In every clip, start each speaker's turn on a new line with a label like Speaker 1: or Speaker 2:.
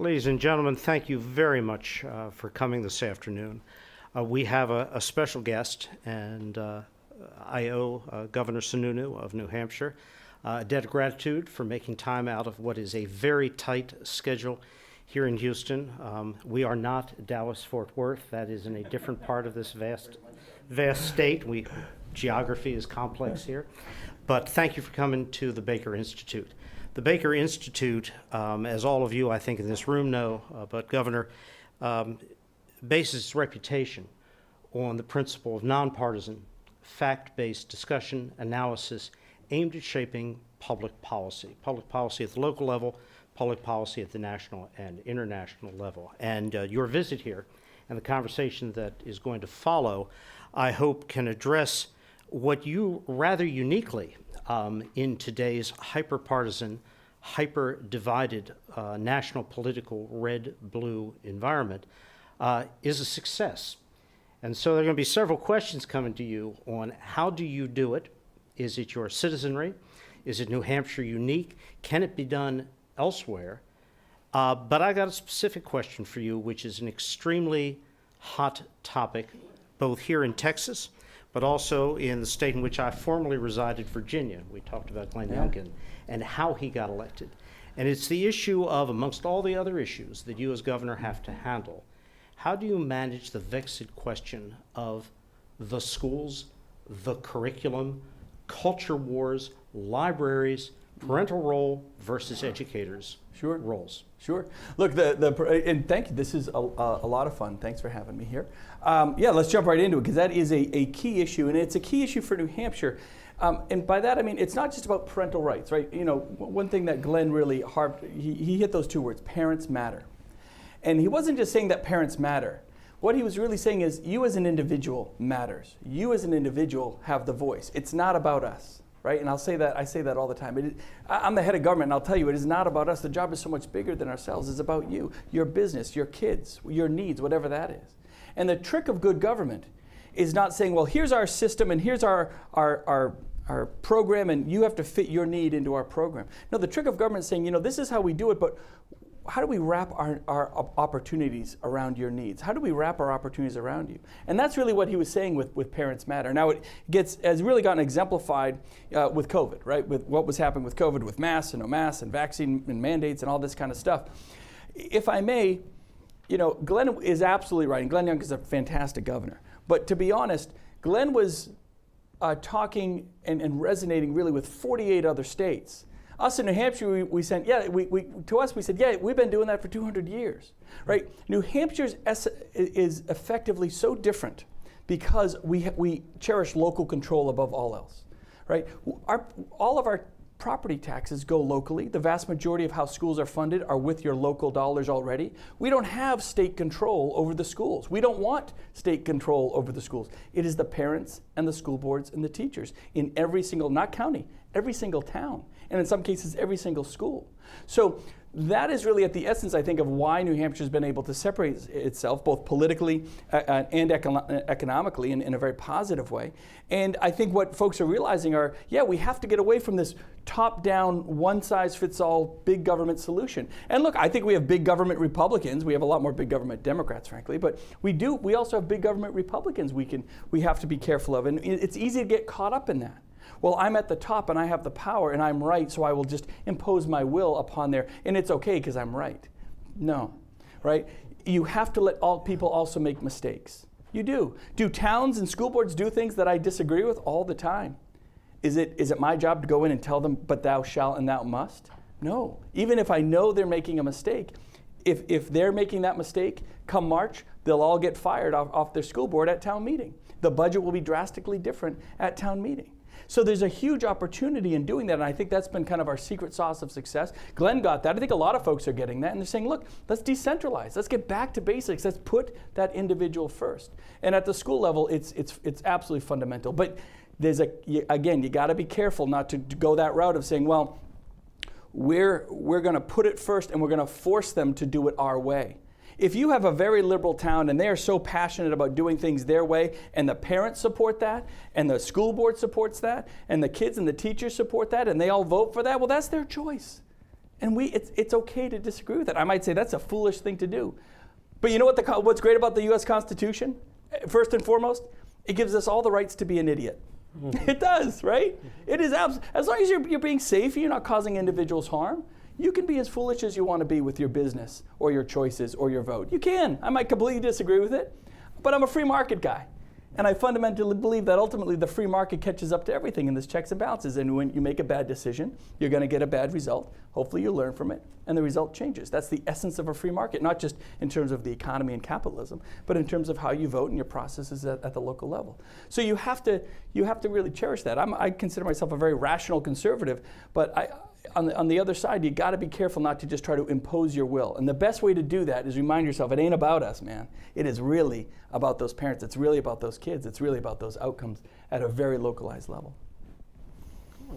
Speaker 1: Ladies and gentlemen, thank you very much for coming this afternoon. We have a special guest, and I owe Governor Sununu of New Hampshire a debt of gratitude for making time out of what is a very tight schedule here in Houston. We are not Dallas-Fort Worth. That is in a different part of this vast state. Geography is complex here. But thank you for coming to the Baker Institute. The Baker Institute, as all of you, I think, in this room know, but Governor, bases its reputation on the principle of nonpartisan, fact-based discussion, analysis, aimed at shaping public policy at the local level, public policy at the national and international level. And your visit here and the conversation that is going to follow, I hope, can address what you rather uniquely in today's hyper-partisan, hyper-divided national political red-blue environment is a success. And so there are going to be several questions coming to you on how do you do it? Is it your citizenry? Is it New Hampshire unique? Can it be done elsewhere? But I got a specific question for you, which is an extremely hot topic, both here in Texas, but also in the state in which I formerly resided, Virginia. We talked about Glenn Youngkin and how he got elected. And it's the issue of, amongst all the other issues that you as governor have to handle, how do you manage the vexed question of the schools, the curriculum, culture wars, libraries, parental role versus educators' roles?
Speaker 2: Sure. Look, and thank you. This is a lot of fun. Thanks for having me here. Yeah, let's jump right into it, because that is a key issue, and it's a key issue for New Hampshire. And by that, I mean, it's not just about parental rights, right? You know, one thing that Glenn really he hit those two words, parents matter. And he wasn't just saying that parents matter. What he was really saying is you as an individual matters. You as an individual have the voice. It's not about us. Right? And I say that all the time. I'm the head of government, and I'll tell you, it is not about us. The job is so much bigger than ourselves. It's about you, your business, your kids, your needs, whatever that is. And the trick of good government is not saying, well, here's our system and here's our program, and you have to fit your need into our program. No, the trick of government is saying, you know, this is how we do it, but how do we wrap our opportunities around your needs? How do we wrap our opportunities around you? And that's really what he was saying with Parents Matter. Now, it has really gotten exemplified with COVID, right? With what was happening with COVID, with masks and no masks and vaccine and mandates and all this kind of stuff. If I may, you know, Glenn is absolutely right. And Glenn Youngkin is a fantastic governor. But to be honest, Glenn was talking and resonating really with 48 other states. Us in New Hampshire, we said, we've been doing that for 200 years, right? New Hampshire's is effectively so different because we cherish local control above all else, right? All of our property taxes go locally. The vast majority of how schools are funded are with your local dollars already. We don't have state control over the schools. We don't want state control over the schools. It is the parents and the school boards and the teachers in every single, not county, every single town, and in some cases, every single school. So that is really at the essence, I think, of why New Hampshire's been able to separate itself both politically and economically in a very positive way. And I think what folks are realizing are, we have to get away from this top-down, one-size-fits-all big government solution. And look, I think we have big government Republicans. We have a lot more big government Democrats, frankly, but we also have big government Republicans we have to be careful of. And it's easy to get caught up in that. Well, I'm at the top and I have the power and I'm right, so I will just impose my will upon there, and it's okay because I'm right. No, right? You have to let all people also make mistakes. You do. Do towns and school boards do things that I disagree with all the time? Is it my job to go in and tell them, but thou shalt and thou must? No. Even if I know they're making a mistake, if they're making that mistake, come March, they'll all get fired off their school board at town meeting. The budget will be drastically different at town meeting. So there's a huge opportunity in doing that, and I think that's been kind of our secret sauce of success. Glenn got that. I think a lot of folks are getting that, and they're saying, look, let's decentralize. Let's get back to basics. Let's put that individual first. And at the school level, it's absolutely fundamental. But again, you got to be careful not to go that route of saying, well, we're going to put it first, and we're going to force them to do it our way. If you have a very liberal town and they are so passionate about doing things their way, and the parents support that, and the school board supports that, and the kids and the teachers support that, and they all vote for that, well, that's their choice. And it's okay to disagree with it. I might say that's a foolish thing to do. But you know what's great about the U.S. Constitution? First and foremost, it gives us all the rights to be an idiot. It does, right? It is as long as you're being safe, you're not causing individuals harm. You can be as foolish as you want to be with your business or your choices or your vote. You can. I might completely disagree with it, but I'm a free market guy. And I fundamentally believe that ultimately the free market catches up to everything in this checks and balances. And when you make a bad decision, you're going to get a bad result. Hopefully you learn from it, and the result changes. That's the essence of a free market, not just in terms of the economy and capitalism, but in terms of how you vote and your processes at the local level. So you have to really cherish that. I consider myself a very rational conservative, but on the other side, you got to be careful not to just try to impose your will. And the best way to do that is remind yourself, it ain't about us, man. It is really about those parents. It's really about those kids. It's really about those outcomes at a very localized level.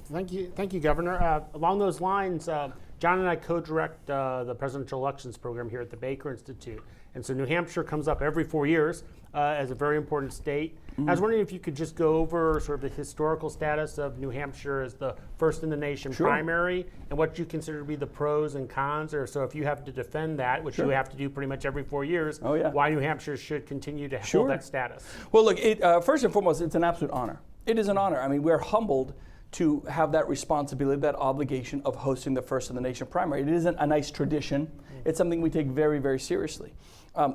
Speaker 3: Thank you, Governor. Along those lines, John and I co-direct the presidential elections program here at the Baker Institute. And so New Hampshire comes up every 4 years as a very important state. I was wondering if you could just go over sort of the historical status of New Hampshire as the first in the nation primary, and what you consider to be the pros and cons, or so if you have to defend that, which you have to do pretty much every 4 years, why New Hampshire should continue to hold that status.
Speaker 2: Well, look, first and foremost, it's an absolute honor. It is an honor. I mean, we're humbled to have that responsibility, that obligation of hosting the first in the nation primary. It isn't a nice tradition. It's something we take very, very seriously.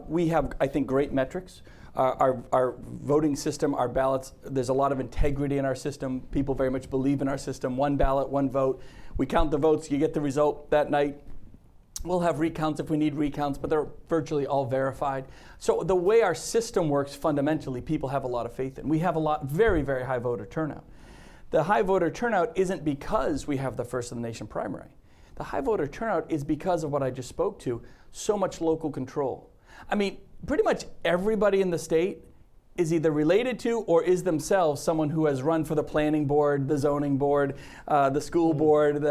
Speaker 2: We have, I think, great metrics. Our voting system, our ballots, there's a lot of integrity in our system. People very much believe in our system. One ballot, one vote. We count the votes, you get the result that night. We'll have recounts if we need recounts, but they're virtually all verified. So the way our system works fundamentally, people have a lot of faith in. We have very, very high voter turnout. The high voter turnout isn't because we have the first in the nation primary. The high voter turnout is because of what I just spoke to, so much local control. I mean, pretty much everybody in the state is either related to or is themselves someone who has run for the planning board, the zoning board, the school board,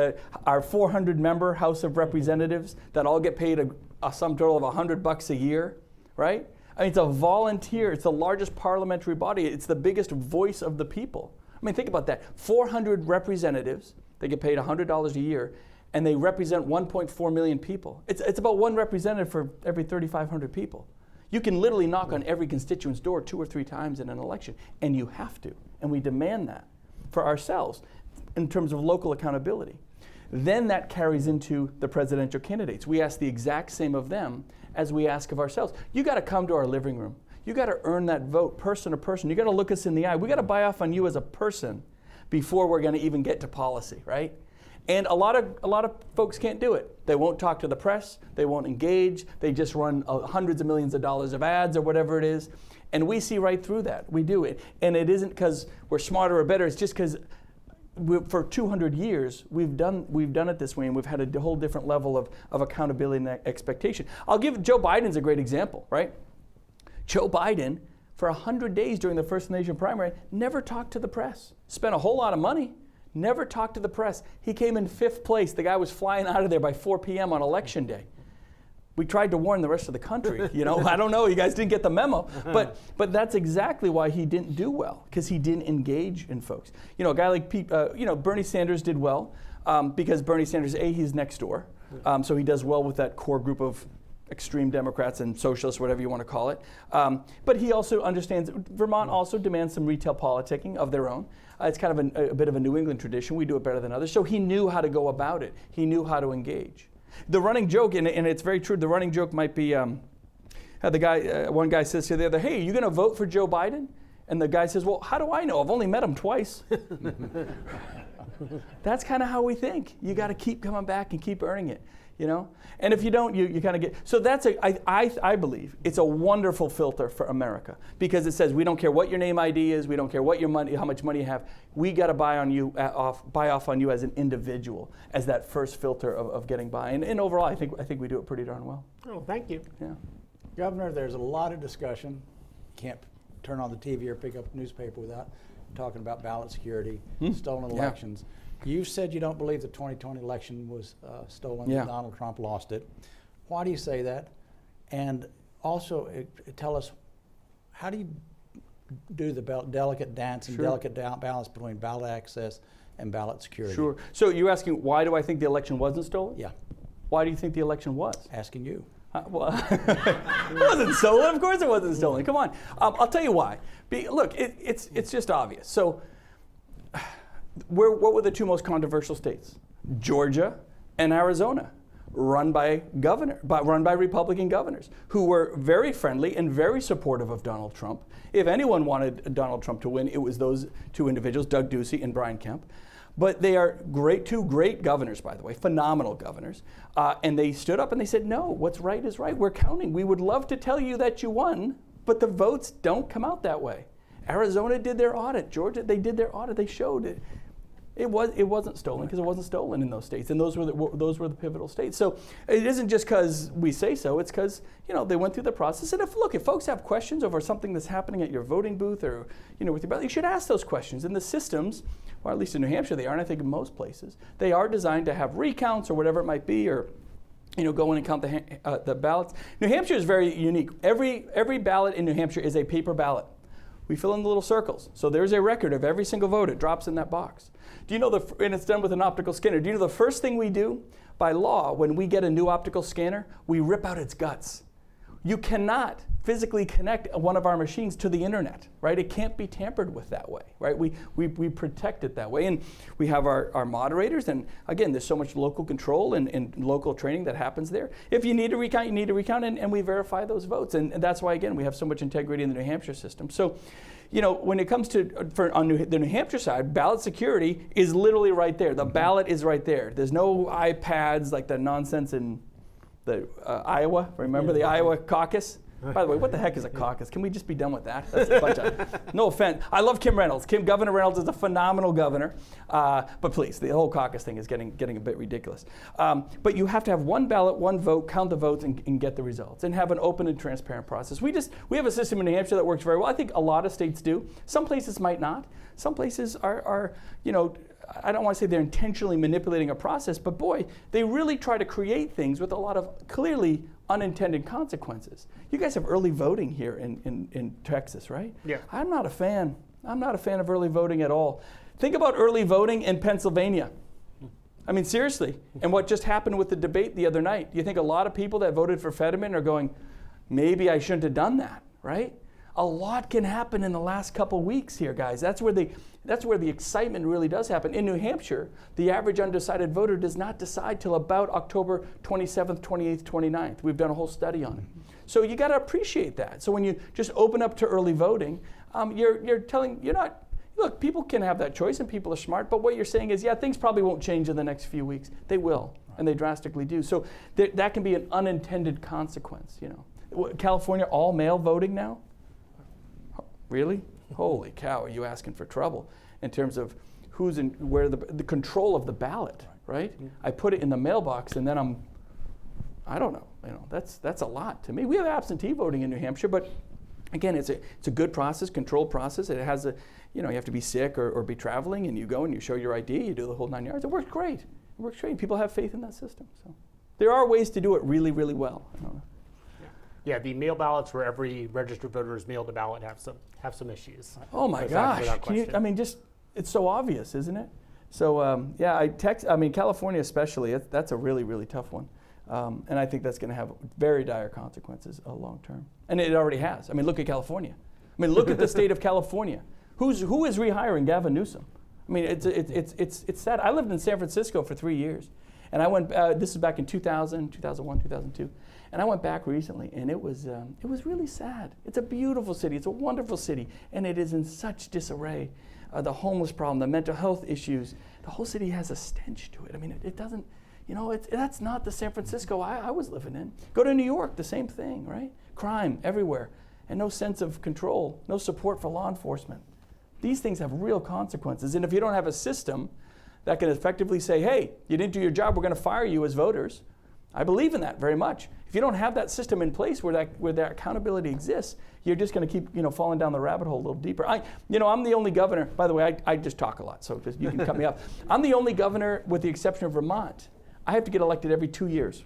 Speaker 2: our 400-member House of Representatives that all get paid a sum total of $100 a year, right? I mean, it's a volunteer. It's the largest parliamentary body. It's the biggest voice of the people. I mean, think about that. 400 representatives, they get paid $100 a year, and they represent 1.4 million people. It's about one representative for every 3,500 people. You can literally knock on every constituent's door 2 or 3 times in an election, and you have to. And we demand that for ourselves in terms of local accountability. Then that carries into the presidential candidates. We ask the exact same of them as we ask of ourselves. You got to come to our living room. You got to earn that vote person to person. You got to look us in the eye. We got to buy off on you as a person before we're going to even get to policy, right? And a lot of folks can't do it. They won't talk to the press. They won't engage. They just run hundreds of millions of dollars of ads or whatever it is. And we see right through that. We do it. And it isn't because we're smarter or better. It's just because for 200 years, we've done it this way, and we've had a whole different level of accountability and expectation. I'll give Joe Biden's a great example, right? Joe Biden, for 100 days during the first nation primary, never talked to the press. Spent a whole lot of money. Never talked to the press. He came in 5th place. The guy was flying out of there by 4 p.m. on election day. We tried to warn the rest of the country. I don't know. You guys didn't get the memo. But that's exactly why he didn't do well, because he didn't engage in folks. A guy like Bernie Sanders did well because Bernie Sanders, he's next door. So he does well with that core group of extreme Democrats and socialists, whatever you want to call it. But he also understands, Vermont also demands some retail politicking of their own. It's kind of a bit of a New England tradition. We do it better than others. So he knew how to go about it. He knew how to engage. The running joke, and it's very true, the running joke might be, one guy says to the other, hey, are you going to vote for Joe Biden? And the guy says, well, how do I know? I've only met him twice. That's kind of how we think. You got to keep coming back and keep earning it. And if you don't, you kind of get, so I believe it's a wonderful filter for America, because it says we don't care what your name ID is, we don't care what your money, how much money you have, we got to buy off on you as an individual, as that first filter of getting by. And overall, I think we do it pretty darn well.
Speaker 3: Oh, thank you.
Speaker 2: Yeah.
Speaker 4: Governor, there's a lot of discussion. Can't turn on the TV or pick up a newspaper without talking about ballot security, stolen elections. You said you don't believe the 2020 election was stolen, that Donald Trump lost it. Why do you say that? And also tell us, how do you do the delicate dance and delicate balance between ballot access and ballot security.
Speaker 2: Sure. So you're asking, why do I think the election wasn't stolen?
Speaker 4: Yeah,
Speaker 2: Why do you think the election was?
Speaker 4: asking you.
Speaker 2: Well, it wasn't stolen. Of course it wasn't stolen. Come on. I'll tell you why. Look, it's just obvious. So what were the two most controversial states? Georgia and Arizona, run by Republican governors who were very friendly and very supportive of Donald Trump. If anyone wanted Donald Trump to win, it was those two individuals, Doug Ducey and Brian Kemp. But they are two great governors, by the way, phenomenal governors. And they stood up and they said, no, what's right is right. We're counting. We would love to tell you that you won, but the votes don't come out that way. Arizona did their audit. Georgia, they did their audit. They showed it. It wasn't stolen because it wasn't stolen in those states, and those were the pivotal states. So it isn't just because we say so; it's because they went through the process. And if folks have questions over something that's happening at your voting booth or with your ballot, you should ask those questions. And the systems, or at least in New Hampshire, they are, and I think in most places, they are designed to have recounts or whatever it might be, or go in and count the ballots. New Hampshire is very unique. Every ballot in New Hampshire is a paper ballot. We fill in the little circles. So there's a record of every single vote. It drops in that box. Do you know and it's done with an optical scanner. Do you know the first thing we do by law when we get a new optical scanner? We rip out its guts. You cannot physically connect one of our machines to the internet, right? It can't be tampered with that way, right? We protect it that way. And we have our moderators, and again, there's so much local control and local training that happens there. If you need to recount, you need to recount, and we verify those votes. And that's why, again, we have so much integrity in the New Hampshire system. So, when it comes to, the New Hampshire side, ballot security is literally right there. The ballot is right there. There's no iPads like the nonsense in the Iowa. Remember the Iowa caucus? By the way, what the heck is a caucus? Can we just be done with that? That's a bunch of, no offense. I love Kim Reynolds. Governor Reynolds is a phenomenal governor. But please, the whole caucus thing is getting a bit ridiculous. But you have to have one ballot, one vote, count the votes, and get the results, and have an open and transparent process. We have a system in New Hampshire that works very well. I think a lot of states do. Some places might not. Some places are I don't want to say they're intentionally manipulating a process, but boy, they really try to create things with a lot of clearly unintended consequences. You guys have early voting here in Texas, right?
Speaker 3: Yeah.
Speaker 2: I'm not a fan. I'm not a fan of early voting at all. Think about early voting in Pennsylvania. I mean, seriously. And what just happened with the debate the other night. Do you think a lot of people that voted for Fetterman are going, maybe I shouldn't have done that, right? A lot can happen in the last couple weeks here, guys. That's where the excitement really does happen. In New Hampshire, the average undecided voter does not decide till about October 27th, 28th, 29th. We've done a whole study on it. So you got to appreciate that. So when you just open up to early voting, look, people can have that choice and people are smart, but what you're saying is, yeah, things probably won't change in the next few weeks. They will, and they drastically do. So that can be an unintended consequence, California, all mail voting now? Really? Holy cow, are you asking for trouble in terms of who's in, where the control of the ballot, right? Yeah. I put it in the mailbox and then I don't know, that's a lot to me. We have absentee voting in New Hampshire, but again, it's a good process, controlled process. It has you have to be sick or be traveling, and you go and you show your ID, you do the whole 9 yards. It works great. It works great. People have faith in that system. So there are ways to do it really, really well. I don't know.
Speaker 3: Yeah, the mail ballots where every registered voter is mailed a ballot have some issues.
Speaker 2: Oh my gosh! It's so obvious, isn't it? So California especially, that's a really, really tough one, and I think that's going to have very dire consequences long term, and it already has. I mean, look at California. I mean, look at the state of California. Who is rehiring Gavin Newsom? I mean, it's sad. I lived in San Francisco for 3 years, and I went. This is back in 2000, 2001, 2002. And I went back recently, and it was really sad. It's a beautiful city. It's a wonderful city, and it is in such disarray. The homeless problem, the mental health issues, the whole city has a stench to it. I mean, it doesn't, that's not the San Francisco I was living in. Go to New York, the same thing, right? Crime everywhere, and no sense of control, no support for law enforcement. These things have real consequences, and if you don't have a system that can effectively say, hey, you didn't do your job, we're going to fire you as voters. I believe in that very much. If you don't have that system in place where that accountability exists, you're just going to keep falling down the rabbit hole a little deeper. I'm the only governor. By the way, I just talk a lot, so you can cut me up. I'm the only governor, with the exception of Vermont. I have to get elected every 2 years,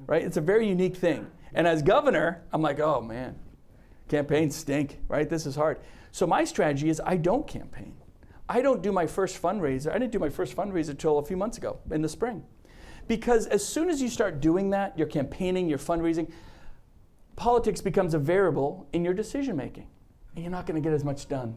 Speaker 2: right? It's a very unique thing. And as governor, I'm like, oh man, campaigns stink, right? This is hard. So my strategy is I don't campaign. I don't do my first fundraiser. I didn't do my first fundraiser until a few months ago in the spring. Because as soon as you start doing that, your campaigning, your fundraising, politics becomes a variable in your decision making. And you're not going to get as much done.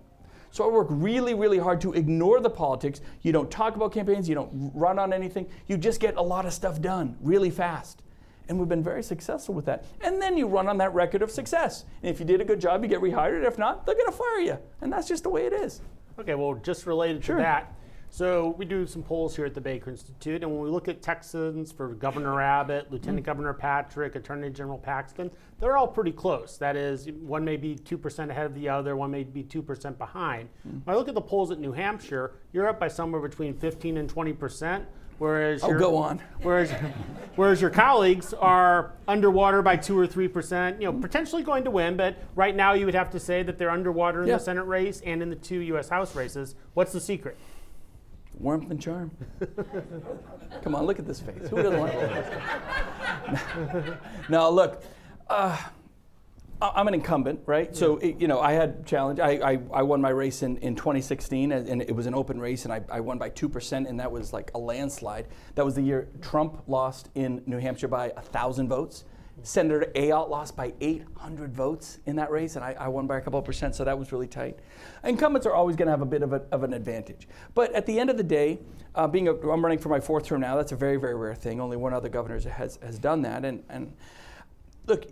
Speaker 2: So I work really, really hard to ignore the politics. You don't talk about campaigns, you don't run on anything. You just get a lot of stuff done really fast. And we've been very successful with that. And then you run on that record of success. And if you did a good job, you get rehired. If not, they're going to fire you. And that's just the way it is.
Speaker 3: Okay, well, just related to that, so we do some polls here at the Baker Institute, and when we look at Texans for Governor Abbott, Lieutenant Governor Patrick, Attorney General Paxton, they're all pretty close. That is, one may be 2% ahead of the other, one may be 2% behind. When I look at the polls at New Hampshire, you're up by somewhere between 15 and 20%. Whereas
Speaker 2: go on.
Speaker 3: Whereas your colleagues are underwater by 2 or 3%, potentially going to win, but right now you would have to say that they're underwater in the Senate race and in the 2 U.S. House races. What's the secret?
Speaker 2: Warmth and charm. Come on, look at this face. Who doesn't want to? No, look. I'm an incumbent, right? So, I had challenge. I won my race in 2016, and it was an open race, and I won by 2%, and that was like a landslide. That was the year Trump lost in New Hampshire by 1,000 votes. Senator Ayotte lost by 800 votes in that race, and I won by a couple of percent, so that was really tight. Incumbents are always going to have a bit of an advantage. But at the end of the day, I'm running for my 4th term now. That's a very, very rare thing. Only one other governor has done that. And look,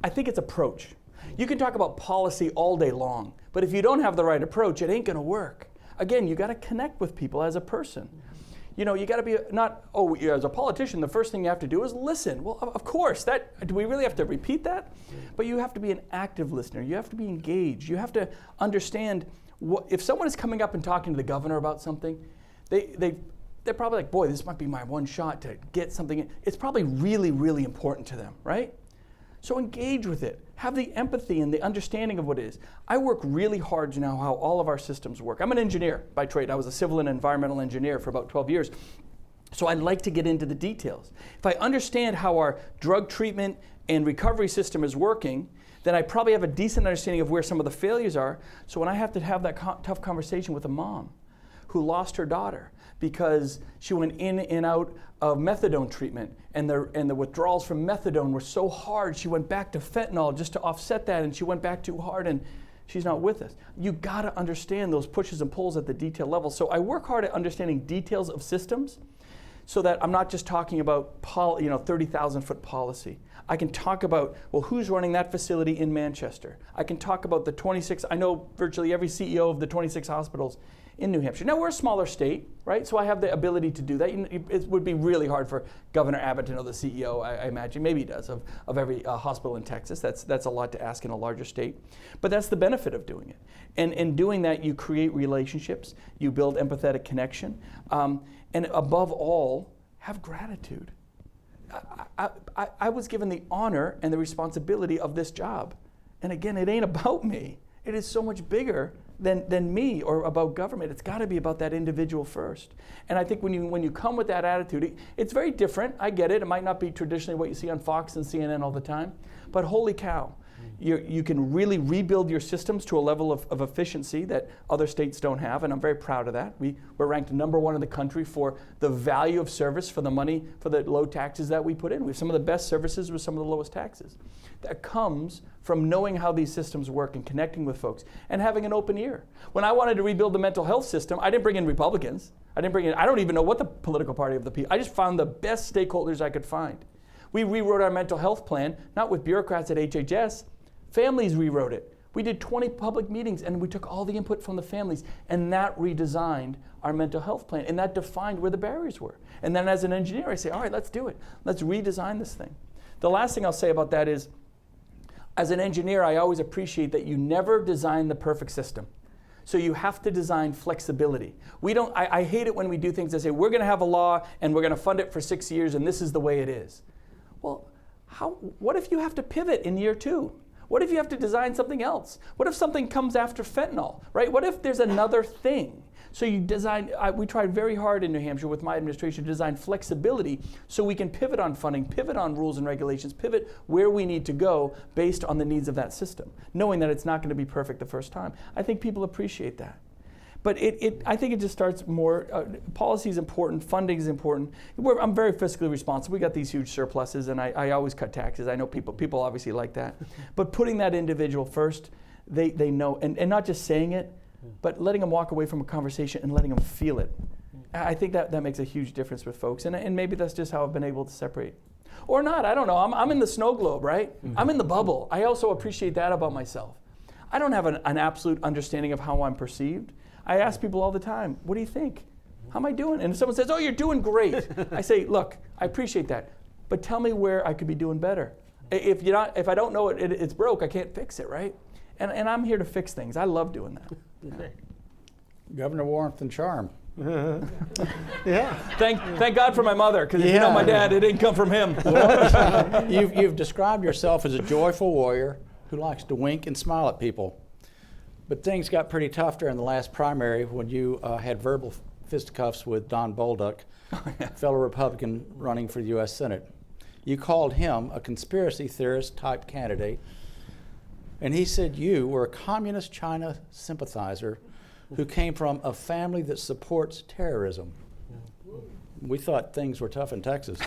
Speaker 2: I think it's approach. You can talk about policy all day long, but if you don't have the right approach, it ain't going to work. Again, you got to connect with people as a person. You got to be as a politician, the first thing you have to do is listen. Well, of course, do we really have to repeat that? But you have to be an active listener. You have to be engaged. You have to understand if someone is coming up and talking to the governor about something, they're probably like, boy, this might be my one shot to get something in. It's probably really, really important to them, right? So engage with it. Have the empathy and the understanding of what it is. I work really hard to know how all of our systems work. I'm an engineer by trade. I was a civil and environmental engineer for about 12 years. So I like to get into the details. If I understand how our drug treatment and recovery system is working, then I probably have a decent understanding of where some of the failures are. So when I have to have that tough conversation with a mom who lost her daughter because she went in and out of methadone treatment, and the withdrawals from methadone were so hard, she went back to fentanyl just to offset that, and she went back too hard, and she's not with us. You got to understand those pushes and pulls at the detail level. So I work hard at understanding details of systems so that I'm not just talking about 30,000-foot policy. I can talk about, well, who's running that facility in Manchester? I can talk about the 26, I know virtually every CEO of the 26 hospitals in New Hampshire. Now, we're a smaller state, right? So I have the ability to do that. It would be really hard for Governor Abbott to know the CEO, I imagine. Maybe he does, of every hospital in Texas. That's a lot to ask in a larger state. But that's the benefit of doing it. And in doing that, you create relationships, you build empathetic connection, and above all, have gratitude. I was given the honor and the responsibility of this job. And again, it ain't about me. It is so much bigger than me or about government. It's got to be about that individual first. And I think when you come with that attitude, it's very different. I get it. It might not be traditionally what you see on Fox and CNN all the time. But holy cow, you can really rebuild your systems to a level of efficiency that other states don't have. And I'm very proud of that. We're ranked #1 in the country for the value of service for the money, for the low taxes that we put in. We have some of the best services with some of the lowest taxes. That comes from knowing how these systems work and connecting with folks and having an open ear. When I wanted to rebuild the mental health system, I didn't bring in Republicans. I don't even know what the political party of the people. I just found the best stakeholders I could find. We rewrote our mental health plan, not with bureaucrats at HHS. Families rewrote it. We did 20 public meetings and we took all the input from the families, and that redesigned our mental health plan, and that defined where the barriers were. And then as an engineer, I say, all right, let's do it. Let's redesign this thing. The last thing I'll say about that is, as an engineer, I always appreciate that you never design the perfect system. So you have to design flexibility. I hate it when we do things that say, we're going to have a law and we're going to fund it for 6 years and this is the way it is. Well, what if you have to pivot in year 2? What if you have to design something else? What if something comes after fentanyl, right? What if there's another thing? So we tried very hard in New Hampshire with my administration to design flexibility so we can pivot on funding, pivot on rules and regulations, pivot where we need to go based on the needs of that system, knowing that it's not going to be perfect the first time. I think people appreciate that. But I think it just starts more, policy is important, funding is important. I'm very fiscally responsible. We got these huge surpluses, and I always cut taxes. I know people obviously like that. But putting that individual first, they know, and not just saying it, but letting them walk away from a conversation and letting them feel it. I think that makes a huge difference with folks, and maybe that's just how I've been able to separate. Or not, I don't know. I'm in the snow globe, right? I'm in the bubble. I also appreciate that about myself. I don't have an absolute understanding of how I'm perceived. I ask people all the time, what do you think? How am I doing? And if someone says, oh, you're doing great, I say, look, I appreciate that, but tell me where I could be doing better. If I don't know it's broke, I can't fix it, right? And I'm here to fix things. I love doing that.
Speaker 4: Governor warmth and charm.
Speaker 3: Yeah.
Speaker 2: Thank God for my mother, because if you know my dad, it didn't come from him.
Speaker 4: You've described yourself as a joyful warrior who likes to wink and smile at people. But things got pretty tough during the last primary when you had verbal fisticuffs with Don Bolduc, fellow Republican running for the U.S. Senate. You called him a conspiracy theorist type candidate, and he said you were a communist China sympathizer who came from a family that supports terrorism. We thought things were tough in Texas.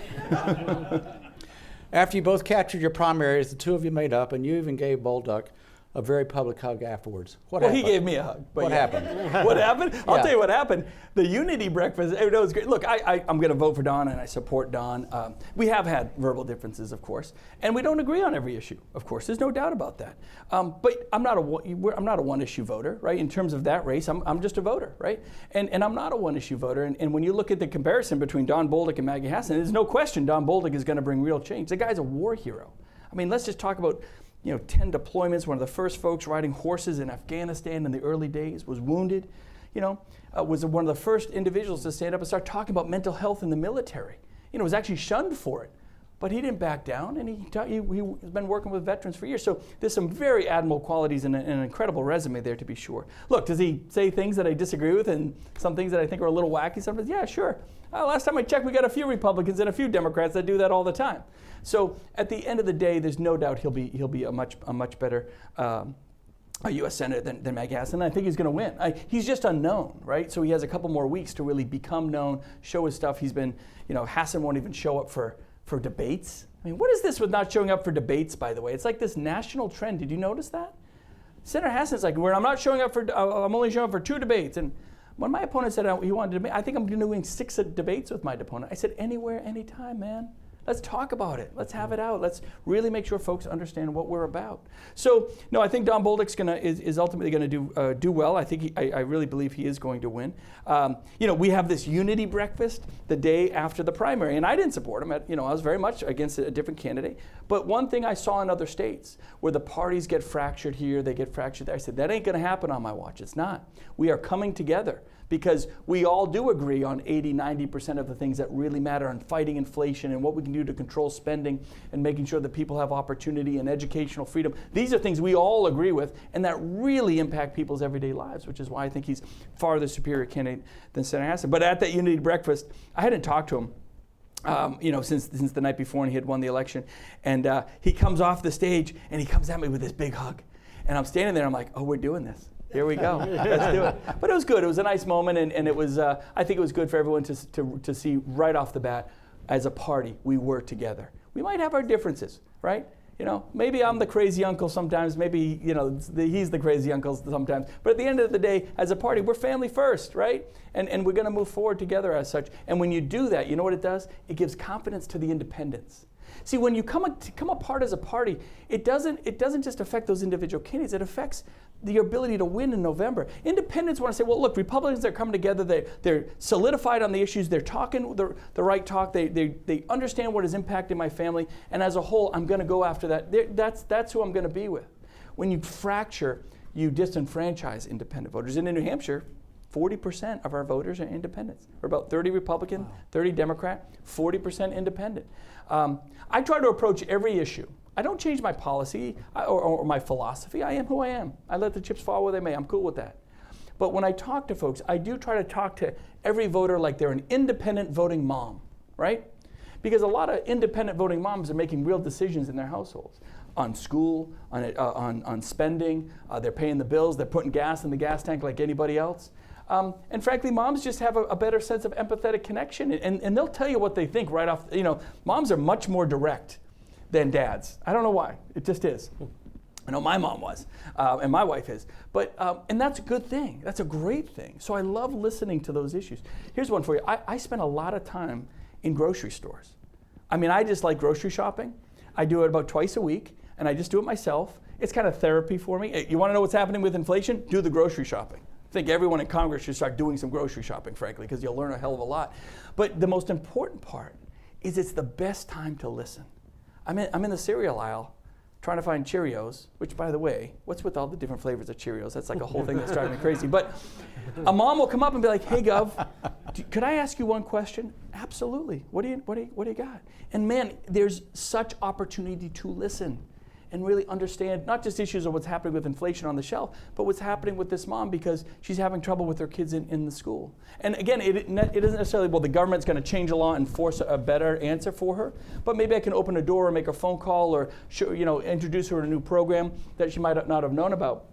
Speaker 4: After you both captured your primaries, the two of you made up, and you even gave Bolduc a very public hug afterwards. What happened?
Speaker 2: He gave me a hug.
Speaker 4: What happened?
Speaker 2: What happened? I'll tell you what happened. The unity breakfast, it was great. Look, I'm going to vote for Don, and I support Don. We have had verbal differences, of course, and we don't agree on every issue, of course. There's no doubt about that. But I'm not a one-issue voter, right? In terms of that race, I'm just a voter, right? And I'm not a one-issue voter. And when you look at the comparison between Don Bolduc and Maggie Hassan, there's no question Don Bolduc is going to bring real change. The guy's a war hero. I mean, let's just talk about 10 deployments, one of the first folks riding horses in Afghanistan in the early days, was wounded, was one of the first individuals to stand up and start talking about mental health in the military. Was actually shunned for it, but he didn't back down, and he's been working with veterans for years. So there's some very admirable qualities and an incredible resume there, to be sure. Look, does he say things that I disagree with and some things that I think are a little wacky sometimes? Yeah, sure. Last time I checked, we got a few Republicans and a few Democrats that do that all the time. So at the end of the day, there's no doubt he'll be a much better a U.S. Senator than Maggie Hassan. And I think he's going to win. He's just unknown, right? So he has a couple more weeks to really become known, show his stuff. He's been, Hassan won't even show up for debates. I mean, what is this with not showing up for debates, by the way? It's like this national trend. Did you notice that? Senator Hassan's like, I'm not showing up I'm only showing up for 2 debates. And when my opponent said he wanted to debate, I think I'm doing 6 debates with my opponent. I said, anywhere, anytime, man. Let's talk about it. Let's have it out. Let's really make sure folks understand what we're about. So, no, I think Don Bolduc's is ultimately going to do well. I think I really believe he is going to win. We have this unity breakfast the day after the primary, and I didn't support him. I was very much against a different candidate. But one thing I saw in other states where the parties get fractured here, they get fractured there, I said, that ain't going to happen on my watch. It's not. We are coming together, because we all do agree on 80-90% of the things that really matter on fighting inflation and what we can do to control spending and making sure that people have opportunity and educational freedom. These are things we all agree with, and that really impact people's everyday lives, which is why I think he's far the superior candidate than Senator Hassan. But at that unity breakfast, I hadn't talked to him since the night before, and he had won the election. And he comes off the stage, and he comes at me with this big hug. And I'm standing there, I'm like, oh, we're doing this. Here we go. Let's do it. But it was good. It was a nice moment, and it was. I think it was good for everyone to see right off the bat, as a party, we were together. We might have our differences, right? Maybe I'm the crazy uncle sometimes. Maybe he's the crazy uncle sometimes. But at the end of the day, as a party, we're family first, right? And we're going to move forward together as such. And when you do that, you know what it does? It gives confidence to the independents. See, when you come apart as a party, it doesn't just affect those individual candidates. It affects the ability to win in November. Independents want to say, well, look, Republicans are coming together. They're solidified on the issues. They're talking the right talk. They understand what has impacted my family. And as a whole, I'm going to go after that. That's who I'm going to be with. When you fracture, you disenfranchise independent voters. And in New Hampshire, 40% of our voters are independents. We're about 30 Republican, 30 Democrat, 40% independent. I try to approach every issue. I don't change my policy or my philosophy. I am who I am. I let the chips fall where they may. I'm cool with that. But when I talk to folks, I do try to talk to every voter like they're an independent voting mom, right? Because a lot of independent voting moms are making real decisions in their households. On school, on spending, they're paying the bills, they're putting gas in the gas tank like anybody else. And frankly, moms just have a better sense of empathetic connection, and they'll tell you what they think right off. Moms are much more direct than dads. I don't know why. It just is. I know my mom was, and my wife is. But and that's a good thing. That's a great thing. So I love listening to those issues. Here's one for you. I spend a lot of time in grocery stores. I mean, I just like grocery shopping. I do it about twice a week, and I just do it myself. It's kind of therapy for me. You want to know what's happening with inflation? Do the grocery shopping. I think everyone in Congress should start doing some grocery shopping, frankly, because you'll learn a hell of a lot. But the most important part is it's the best time to listen. I'm in the cereal aisle trying to find Cheerios, which, by the way, what's with all the different flavors of Cheerios? That's like a whole thing that's driving me crazy. But a mom will come up and be like, "Hey, Gov, could I ask you one question?" Absolutely. What do you got? And man, there's such opportunity to listen and really understand not just issues of what's happening with inflation on the shelf, but what's happening with this mom because she's having trouble with her kids in the school. And again, it isn't necessarily, well, the government's going to change a law and force a better answer for her, but maybe I can open a door or make a phone call or introduce her to a new program that she might not have known about.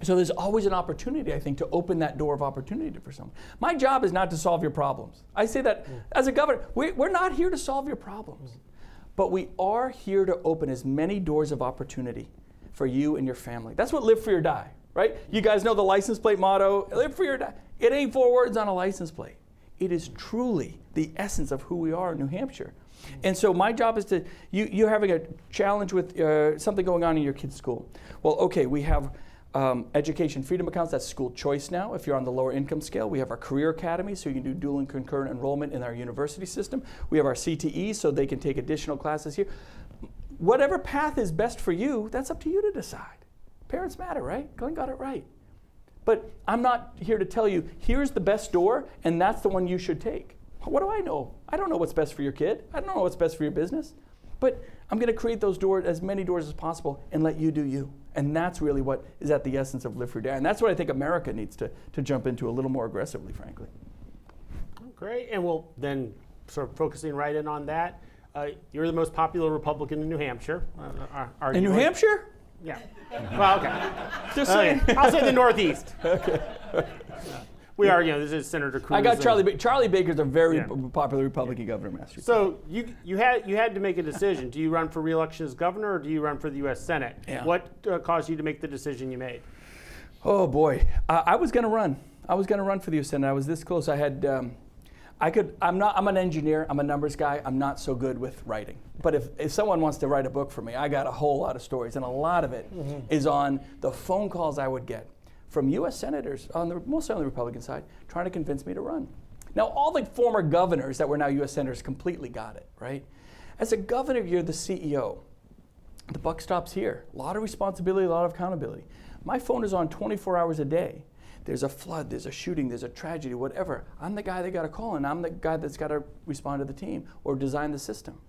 Speaker 2: So there's always an opportunity, I think, to open that door of opportunity for someone. My job is not to solve your problems. I say that as a governor, we're not here to solve your problems. But we are here to open as many doors of opportunity for you and your family. That's what Live Free or Die, right? You guys know the license plate motto, Live Free or Die. It ain't 4 words on a license plate. It is truly the essence of who we are in New Hampshire. And so my job is to, you're having a challenge with something going on in your kid's school. Well, okay, we have education freedom accounts, that's school choice now. If you're on the lower income scale, we have our career academy, so you can do dual and concurrent enrollment in our university system. We have our CTE, so they can take additional classes here. Whatever path is best for you, that's up to you to decide. Parents matter, right? Glenn got it right. But I'm not here to tell you, here's the best door, and that's the one you should take. What do I know? I don't know what's best for your kid. I don't know what's best for your business. But I'm going to create those doors, as many doors as possible, and let you do you. And that's really what is at the essence of Live Free or Die. And that's what I think America needs to jump into a little more aggressively, frankly.
Speaker 3: Great, and we'll then sort of focusing right in on that. You're the most popular Republican in New Hampshire.
Speaker 2: In New Hampshire?
Speaker 3: Yeah. Well, okay.
Speaker 2: Just saying.
Speaker 3: I'll say the Northeast.
Speaker 2: Okay.
Speaker 3: We are, this is Senator Cruz.
Speaker 2: I got Charlie Baker's a very popular Republican governor of Massachusetts.
Speaker 3: So you had to make a decision. Do you run for re-election as governor, or do you run for the U.S. Senate?
Speaker 2: Yeah.
Speaker 3: What caused you to make the decision you made?
Speaker 2: Oh boy, I was going to run. I was going to run for the U.S. Senate. I was this close. I'm an engineer. I'm a numbers guy. I'm not so good with writing. But if someone wants to write a book for me, I got a whole lot of stories, and a lot of it is on the phone calls I would get from U.S. senators, mostly on the Republican side, trying to convince me to run. Now, all the former governors that were now U.S. senators completely got it, right? As a governor, you're the CEO. The buck stops here. A lot of responsibility, a lot of accountability. My phone is on 24 hours a day. There's a flood, there's a shooting, there's a tragedy, whatever. I'm the guy they got to call, and I'm the guy that's got to respond to the team or design the system.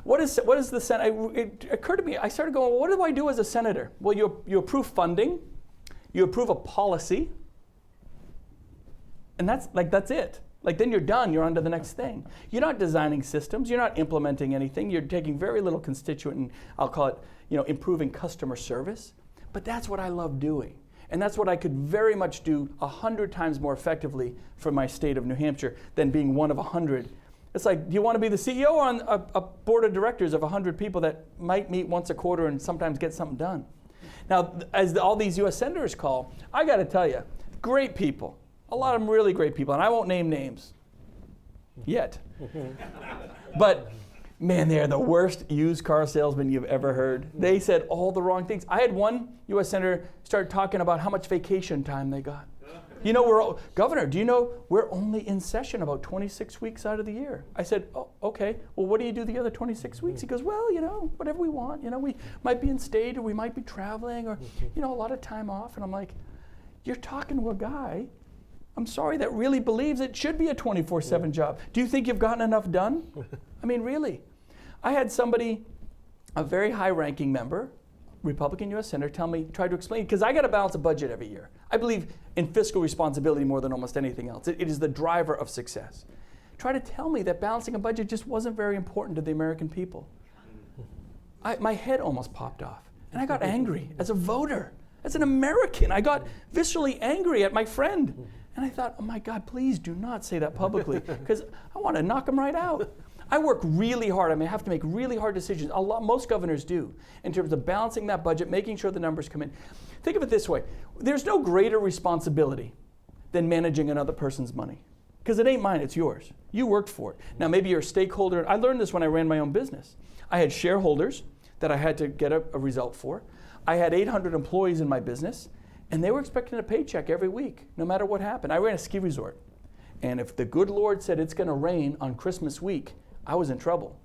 Speaker 2: What is the Senate? It occurred to me, I started going, well, what do I do as a senator? Well, you approve funding. You approve a policy, and that's it. Like then you're done, you're on to the next thing. You're not designing systems, you're not implementing anything, you're taking very little constituent and I'll call it, improving customer service. But that's what I love doing. And that's what I could very much do 100 times more effectively for my state of New Hampshire than being one of 100. It's like, do you want to be the CEO on a board of directors of 100 people that might meet once a quarter and sometimes get something done? Now, as all these U.S. senators call, I got to tell you, great people, a lot of them really great people, and I won't name names yet. But man, they're the worst used car salesmen you've ever heard. They said all the wrong things. I had one U.S. senator start talking about how much vacation time they got. Governor, do you know we're only in session about 26 weeks out of the year? I said, oh, okay. Well, what do you do the other 26 weeks? He goes, well, whatever we want. We might be in state or we might be traveling or, a lot of time off. And I'm like, you're talking to a guy, I'm sorry, that really believes it should be a 24/7 job. Do you think you've gotten enough done? I mean, really. I had somebody, a very high-ranking member, Republican U.S. Senator, try to explain, because I got to balance a budget every year. I believe in fiscal responsibility more than almost anything else. It is the driver of success. Try to tell me that balancing a budget just wasn't very important to the American people. My head almost popped off, and I got angry as a voter. As an American, I got viscerally angry at my friend And I thought, oh my God, please do not say that publicly, because I want to knock them right out. I work really hard. I mean, I have to make really hard decisions. Most governors do, in terms of balancing that budget, making sure the numbers come in. Think of it this way. There's no greater responsibility than managing another person's money, because it ain't mine, it's yours. You worked for it. Now, maybe you're a stakeholder. I learned this when I ran my own business. I had shareholders that I had to get a result for. I had 800 employees in my business, and they were expecting a paycheck every week, no matter what happened. I ran a ski resort, and if the good Lord said it's going to rain on Christmas week, I was in trouble.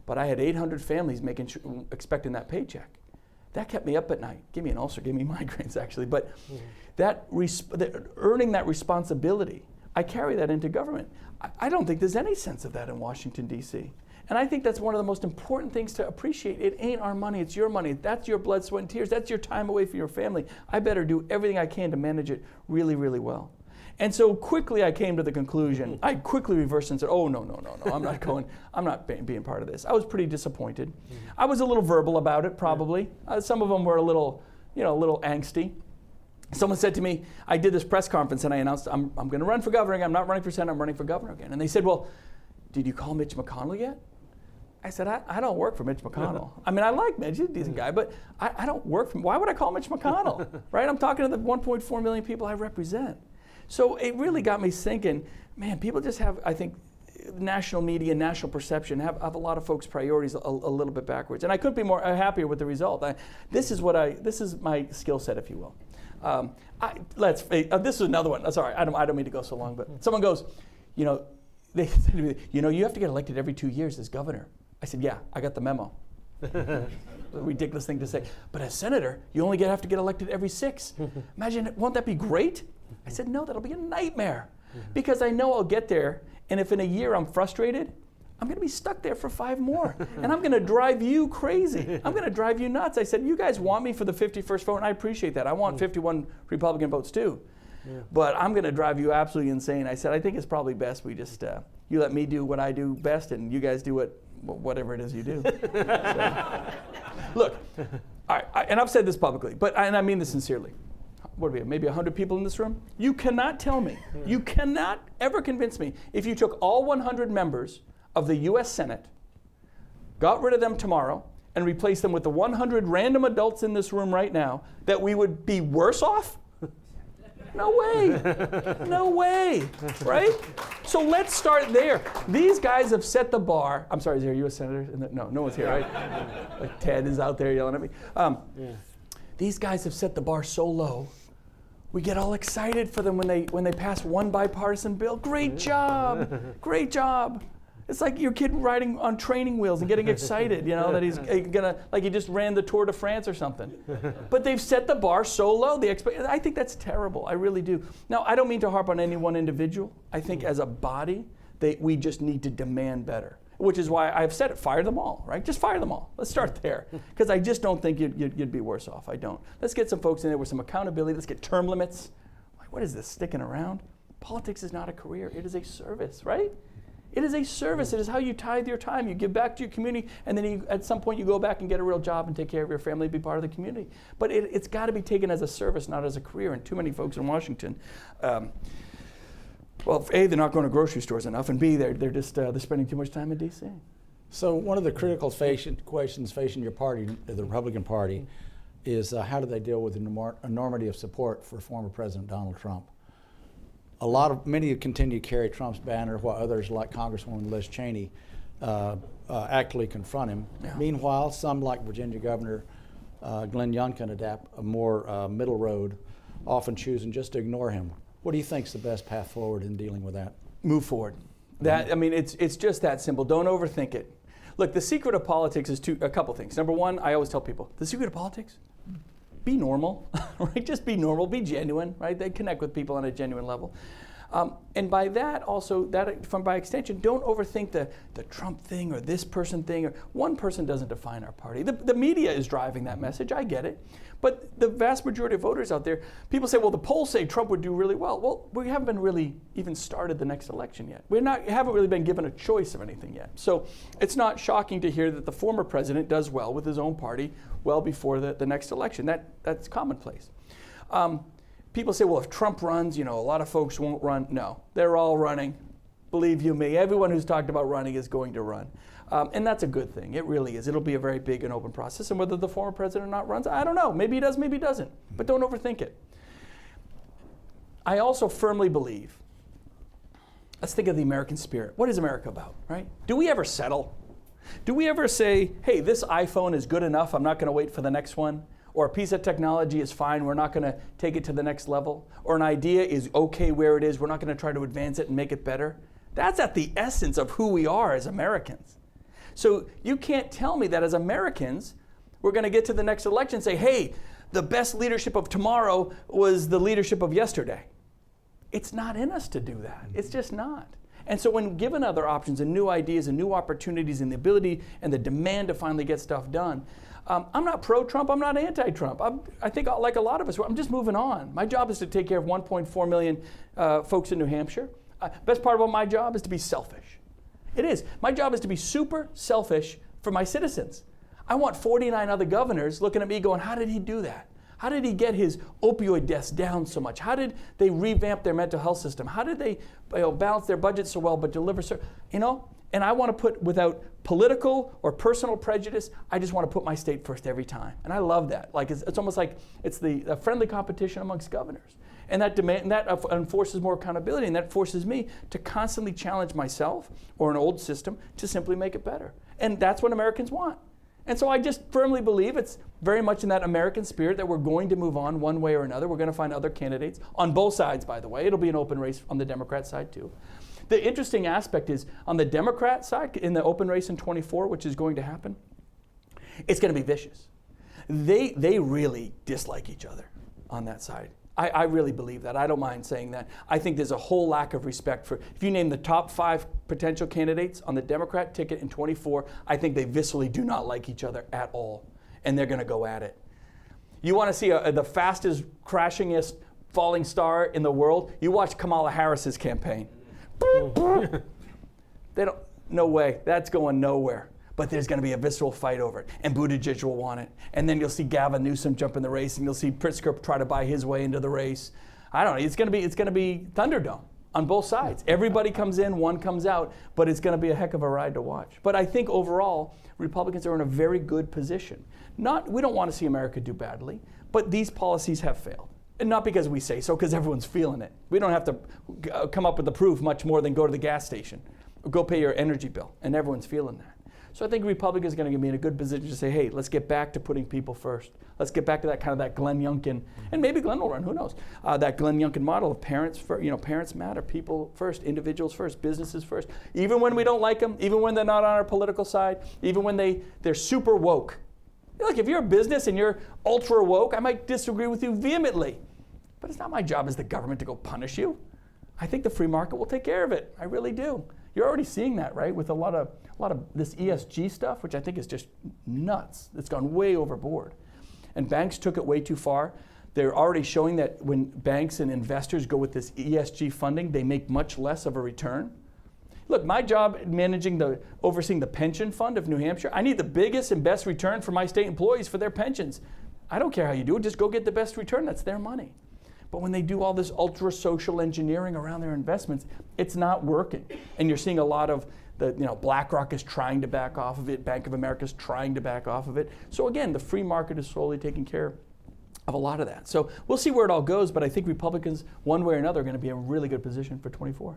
Speaker 2: But I had 800 families expecting that paycheck. That kept me up at night. Gave me an ulcer, gave me migraines actually. But earning that responsibility, I carry that into government. I don't think there's any sense of that in Washington, D.C. And I think that's one of the most important things to appreciate. It ain't our money, it's your money. That's your blood, sweat, and tears. That's your time away from your family. I better do everything I can to manage it really, really well. And so quickly I came to the conclusion. I quickly reversed and said, oh, no, I'm not going, I'm not being part of this. I was pretty disappointed. I was a little verbal about it, probably. Some of them were a little angsty. Someone said to me, I did this press conference and I announced, I'm going to run for governor again. I'm not running for Senate, I'm running for governor again. And they said, well, did you call Mitch McConnell yet? I said, I don't work for Mitch McConnell. I mean, I like Mitch, he's a decent guy, but I don't work for him. Why would I call Mitch McConnell, right? I'm talking to the 1.4 million people I represent. So it really got me thinking, man, people just have, I think, national media, national perception, have a lot of folks' priorities a little bit backwards. And I couldn't be more happier with the result. This is my skill set, if you will. This is another one. Sorry, I don't mean to go so long, but someone goes, they said to me, you have to get elected every 2 years as governor. I said, yeah, I got the memo. A ridiculous thing to say. But as senator, you only have to get elected every 6. Imagine, won't that be great? I said, no, that'll be a nightmare. Because I know I'll get there, and if in a year I'm frustrated, I'm going to be stuck there for 5 more. And I'm going to drive you crazy. I'm going to drive you nuts. I said, you guys want me for the 51st vote, and I appreciate that. I want 51 Republican votes too. Yeah. But I'm going to drive you absolutely insane. I said, I think it's probably best we just, you let me do what I do best, and you guys do whatever it is you do. So, look, all right, and I've said this publicly, and I mean this sincerely. What do we have, maybe 100 people in this room? You cannot tell me, you cannot ever convince me, if you took all 100 members of the U.S. Senate, got rid of them tomorrow, and replaced them with the 100 random adults in this room right now, that we would be worse off? No way, no way, right? So let's start there. These guys have set the bar. I'm sorry, is there a U.S. Senator? No one's here, right? Like Ted is out there yelling at me. These guys have set the bar so low, we get all excited for them when they pass one bipartisan bill. Great job, great job. It's like your kid riding on training wheels and getting excited, that he's gonna, like he just ran the Tour de France or something. But they've set the bar so low. I think that's terrible. I really do. Now, I don't mean to harp on any one individual. I think as a body, we just need to demand better. Which is why I've said it, fire them all, right? Just fire them all. Let's start there. Because I just don't think you'd be worse off. I don't. Let's get some folks in there with some accountability. Let's get term limits. Like, what is this, sticking around? Politics is not a career. It is a service, right? It is a service. It is how you tithe your time. You give back to your community, and then at some point you go back and get a real job and take care of your family, be part of the community. But it's got to be taken as a service, not as a career. And too many folks in Washington, well, A, they're not going to grocery stores enough, and B, they're spending too much time in D.C.
Speaker 4: So one of the critical questions facing your party, the Republican Party, is how do they deal with the enormity of support for former President Donald Trump? Many continue to carry Trump's banner, while others, like Congresswoman Liz Cheney, actively confront him. Yeah. Meanwhile, some, like Virginia Governor Glenn Youngkin, adapt a more middle road, often choosing just to ignore him. What do you think is the best path forward in dealing with that?
Speaker 2: Move forward. It's just that simple. Don't overthink it. Look, the secret of politics is a couple things. Number one, I always tell people, the secret of politics, be normal, right? Just be normal, be genuine, right? They connect with people on a genuine level. And by that also, by extension, don't overthink the Trump thing or this person thing. Or one person doesn't define our party. The media is driving that message, I get it. But the vast majority of voters out there, people say, well, the polls say Trump would do really well. Well, we haven't been really even started the next election yet. Haven't really been given a choice of anything yet. So it's not shocking to hear that the former president does well with his own party well before the next election. That's commonplace. people say, well, if Trump runs, a lot of folks won't run. No, they're all running. Believe you me, everyone who's talked about running is going to run. And that's a good thing. It really is. It'll be a very big and open process. And whether the former president or not runs, I don't know. Maybe he does, maybe he doesn't. But don't overthink it. I also firmly believe, let's think of the American spirit. What is America about, right? Do we ever settle? Do we ever say, hey, this iPhone is good enough, I'm not going to wait for the next one? Or a piece of technology is fine, we're not going to take it to the next level? Or an idea is okay where it is, we're not going to try to advance it and make it better? That's at the essence of who we are as Americans. So you can't tell me that as Americans, we're going to get to the next election and say, hey, the best leadership of tomorrow was the leadership of yesterday. It's not in us to do that. It's just not. And so when given other options and new ideas and new opportunities and the ability and the demand to finally get stuff done, I'm not pro-Trump, I'm not anti-Trump. I think like a lot of us, I'm just moving on. My job is to take care of 1.4 million folks in New Hampshire. Best part about my job is to be selfish. It is. My job is to be super selfish for my citizens. I want 49 other governors looking at me going, how did he do that? How did he get his opioid deaths down so much? How did they revamp their mental health system? How did they balance their budget so well but deliver so, And I want to put, without political or personal prejudice, I just want to put my state first every time. And I love that. Like it's almost like it's a friendly competition amongst governors. And that enforces more accountability, and that forces me to constantly challenge myself or an old system to simply make it better. And that's what Americans want. And so I just firmly believe it's very much in that American spirit that we're going to move on one way or another. We're going to find other candidates on both sides, by the way. It'll be an open race on the Democrat side, too. The interesting aspect is on the Democrat side, in the open race in 24, which is going to happen, it's going to be vicious. They really dislike each other on that side. I really believe that. I don't mind saying that. I think there's a whole lack of respect for, if you name the top 5 potential candidates on the Democrat ticket in 24, I think they viscerally do not like each other at all. And they're going to go at it. You want to see the fastest, crashingest falling star in the world? You watch Kamala Harris's campaign. They don't, no way, that's going nowhere. But there's going to be a visceral fight over it, and Buttigieg will want it. And then you'll see Gavin Newsom jump in the race, and you'll see Pritzker try to buy his way into the race. I don't know. It's going to be Thunderdome on both sides. Everybody comes in, one comes out, but it's going to be a heck of a ride to watch. But I think overall, Republicans are in a very good position. We don't want to see America do badly, but these policies have failed. And not because we say so, because everyone's feeling it. We don't have to come up with the proof much more than go to the gas station or go pay your energy bill, and everyone's feeling that. So I think Republicans are going to be in a good position to say, hey, let's get back to putting people first. Let's get back to that kind of that Glenn Youngkin, and maybe Glenn will run, who knows? That Glenn Youngkin model of parents matter, people first, individuals first, businesses first. Even when we don't like them, even when they're not on our political side, even when they're super woke. Look, if you're a business and you're ultra woke, I might disagree with you vehemently. But it's not my job as the government to go punish you. I think the free market will take care of it. I really do. You're already seeing that, right? With a lot of this ESG stuff, which I think is just nuts. It's gone way overboard. And banks took it way too far. They're already showing that when banks and investors go with this ESG funding, they make much less of a return. Look, my job overseeing the pension fund of New Hampshire, I need the biggest and best return for my state employees for their pensions. I don't care how you do it, just go get the best return, that's their money. But when they do all this ultra social engineering around their investments, it's not working. And you're seeing a lot of BlackRock is trying to back off of it, Bank of America is trying to back off of it. So again, the free market is slowly taking care of a lot of that. So we'll see where it all goes, but I think Republicans, one way or another, are going to be in a really good position for 24.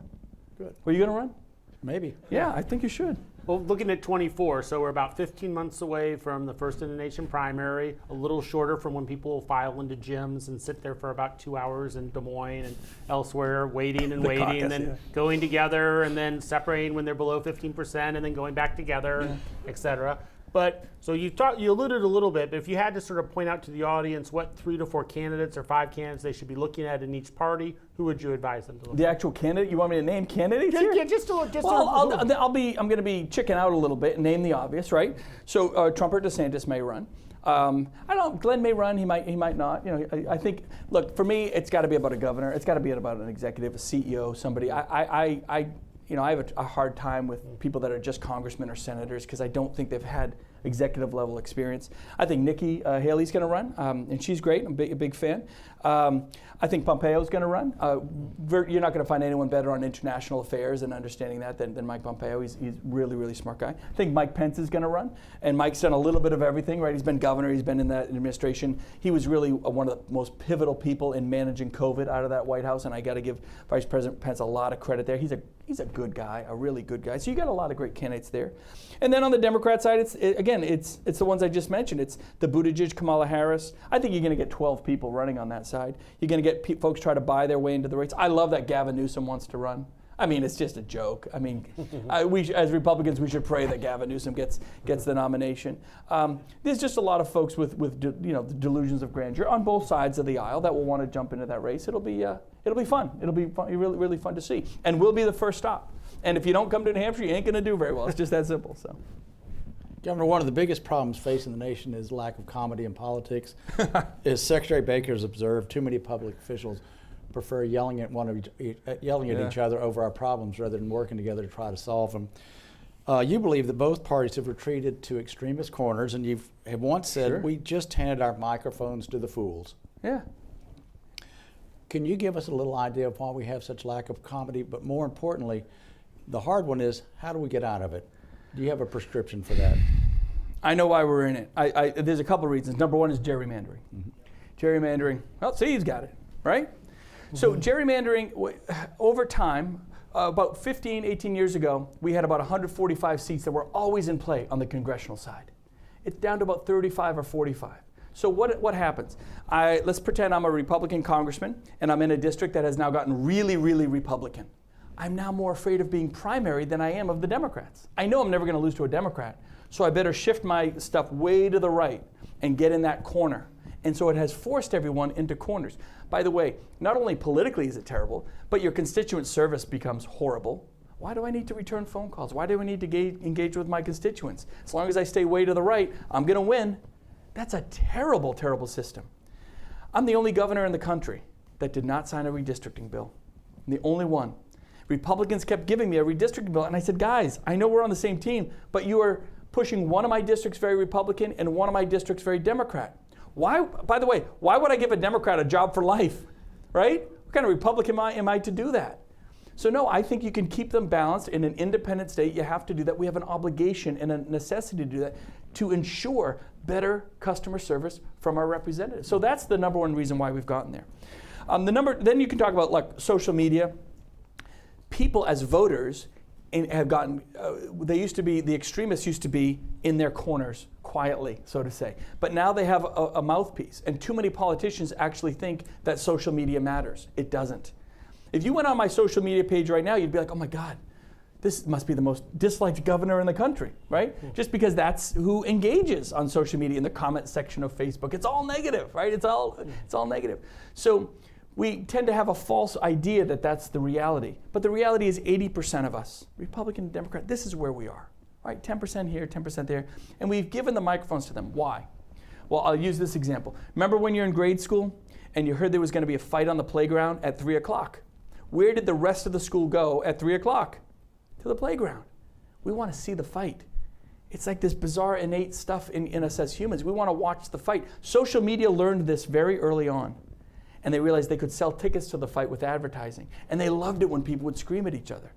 Speaker 4: Good.
Speaker 2: Were you going to run?
Speaker 4: Maybe.
Speaker 2: Yeah, I think you should.
Speaker 3: Well, looking at 24, so we're about 15 months away from the first in the nation primary, a little shorter from when people file into gyms and sit there for about 2 hours in Des Moines and elsewhere, waiting and waiting,
Speaker 4: caucus,
Speaker 3: and then going together and then separating when they're below 15% and then going back together, et cetera. But so you alluded a little bit, but if you had to sort of point out to the audience what 3 to 4 candidates or 5 candidates they should be looking at in each party, who would you advise them to look
Speaker 2: The
Speaker 3: at?
Speaker 2: actual candidate? You want me to name candidates here?
Speaker 3: Yeah, just
Speaker 2: I'm going to be chicken out a little bit and name the obvious, right? So Trump or DeSantis may run. I don't. Glenn may run. He might not. I think. Look, for me, it's got to be about a governor. It's got to be about an executive, a CEO, somebody. I have a hard time with people that are just congressmen or senators because I don't think they've had executive level experience. I think Nikki Haley's going to run, and she's great. I'm a big fan. I think Pompeo's going to run. You're not going to find anyone better on international affairs and understanding that than Mike Pompeo. He's really, really smart guy. I think Mike Pence is going to run, and Mike's done a little bit of everything, right? He's been governor, he's been in that administration. He was really one of the most pivotal people in managing COVID out of that White House, and I got to give Vice President Pence a lot of credit there. He's a good guy, a really good guy. So you got a lot of great candidates there. And then on the Democrat side, it's the ones I just mentioned. It's the Buttigieg, Kamala Harris. I think you're going to get 12 people running on that side. You're going to get folks try to buy their way into the race. I love that Gavin Newsom wants to run. I mean, it's just a joke. I mean, as Republicans, we should pray that Gavin Newsom gets the nomination. There's just a lot of folks with the delusions of grandeur on both sides of the aisle that will want to jump into that race. It'll be fun. It'll be fun, really, really fun to see. And we'll be the first stop. And if you don't come to New Hampshire, you ain't going to do very well. It's just that simple. So.
Speaker 4: Governor, one of the biggest problems facing the nation is lack of comedy in politics. As Secretary Baker has observed, too many public officials prefer yelling at each other over our problems rather than working together to try to solve them. You believe that both parties have retreated to extremist corners, and you have once said,
Speaker 2: Sure.
Speaker 4: We just handed our microphones to the fools.
Speaker 2: Yeah.
Speaker 4: Can you give us a little idea of why we have such lack of comedy? But more importantly, the hard one is, how do we get out of it? Do you have a prescription for that?
Speaker 2: I know why we're in it. There's a couple of reasons. Number one is gerrymandering. Mm-hmm. Gerrymandering, well, see, he's got it, right? Mm-hmm. So gerrymandering, over time, about 15, 18 years ago, we had about 145 seats that were always in play on the congressional side. It's down to about 35 or 45. So what happens? Let's pretend I'm a Republican congressman, and I'm in a district that has now gotten really, really Republican. I'm now more afraid of being primary than I am of the Democrats. I know I'm never going to lose to a Democrat, so I better shift my stuff way to the right and get in that corner. And so it has forced everyone into corners. By the way, not only politically is it terrible, but your constituent service becomes horrible. Why do I need to return phone calls? Why do I need to engage with my constituents? As long as I stay way to the right, I'm going to win. That's a terrible, terrible system. I'm the only governor in the country that did not sign a redistricting bill. I'm the only one. Republicans kept giving me a redistricting bill, and I said, guys, I know we're on the same team, but you are pushing one of my districts very Republican and one of my districts very Democrat. Why, by the way, why would I give a Democrat a job for life, right? What kind of Republican am I to do that? So no, I think you can keep them balanced in an independent state. You have to do that. We have an obligation and a necessity to do that to ensure better customer service from our representatives. So that's the number one reason why we've gotten there. Then you can talk about like social media. People as voters have gotten, the extremists used to be in their corners quietly, so to say. But now they have a mouthpiece. And too many politicians actually think that social media matters. It doesn't. If you went on my social media page right now, you'd be like, oh my God, this must be the most disliked governor in the country, right? Mm-hmm. Just because that's who engages on social media in the comment section of Facebook. It's all negative, right? It's all negative. So we tend to have a false idea that that's the reality. But the reality is 80% of us, Republican, Democrat, this is where we are, right? 10% here, 10% there. And we've given the microphones to them. Why? Well, I'll use this example. Remember when you're in grade school and you heard there was going to be a fight on the playground at 3 o'clock? Where did the rest of the school go at 3 o'clock? To the playground. We want to see the fight. It's like this bizarre innate stuff in us as humans. We want to watch the fight. Social media learned this very early on. And they realized they could sell tickets to the fight with advertising. And they loved it when people would scream at each other.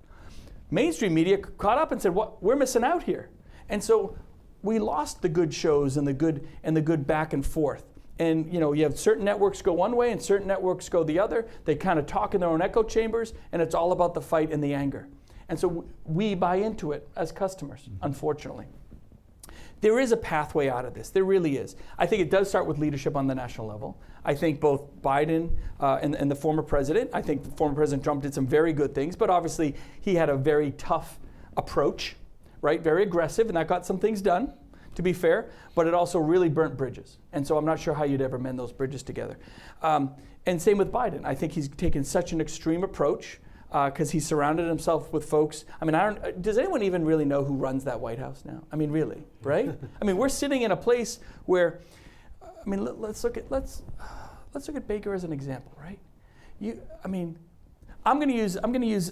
Speaker 2: Mainstream media caught up and said, "What? We're missing out here." And so we lost the good shows and the good back and forth. And you have certain networks go one way and certain networks go the other. They kind of talk in their own echo chambers, and it's all about the fight and the anger. And so we buy into it as customers, unfortunately. There is a pathway out of this. There really is. I think it does start with leadership on the national level. I think both Biden and the former president, I think the former President Trump did some very good things, but obviously he had a very tough approach, right? Very aggressive, and that got some things done, to be fair, but it also really burnt bridges. And so I'm not sure how you'd ever mend those bridges together. And same with Biden. I think he's taken such an extreme approach because he's surrounded himself with folks. I mean, does anyone even really know who runs that White House now? I mean, really, right? I mean, we're sitting in a place where, I mean, let's look at Baker as an example, right? I'm going to use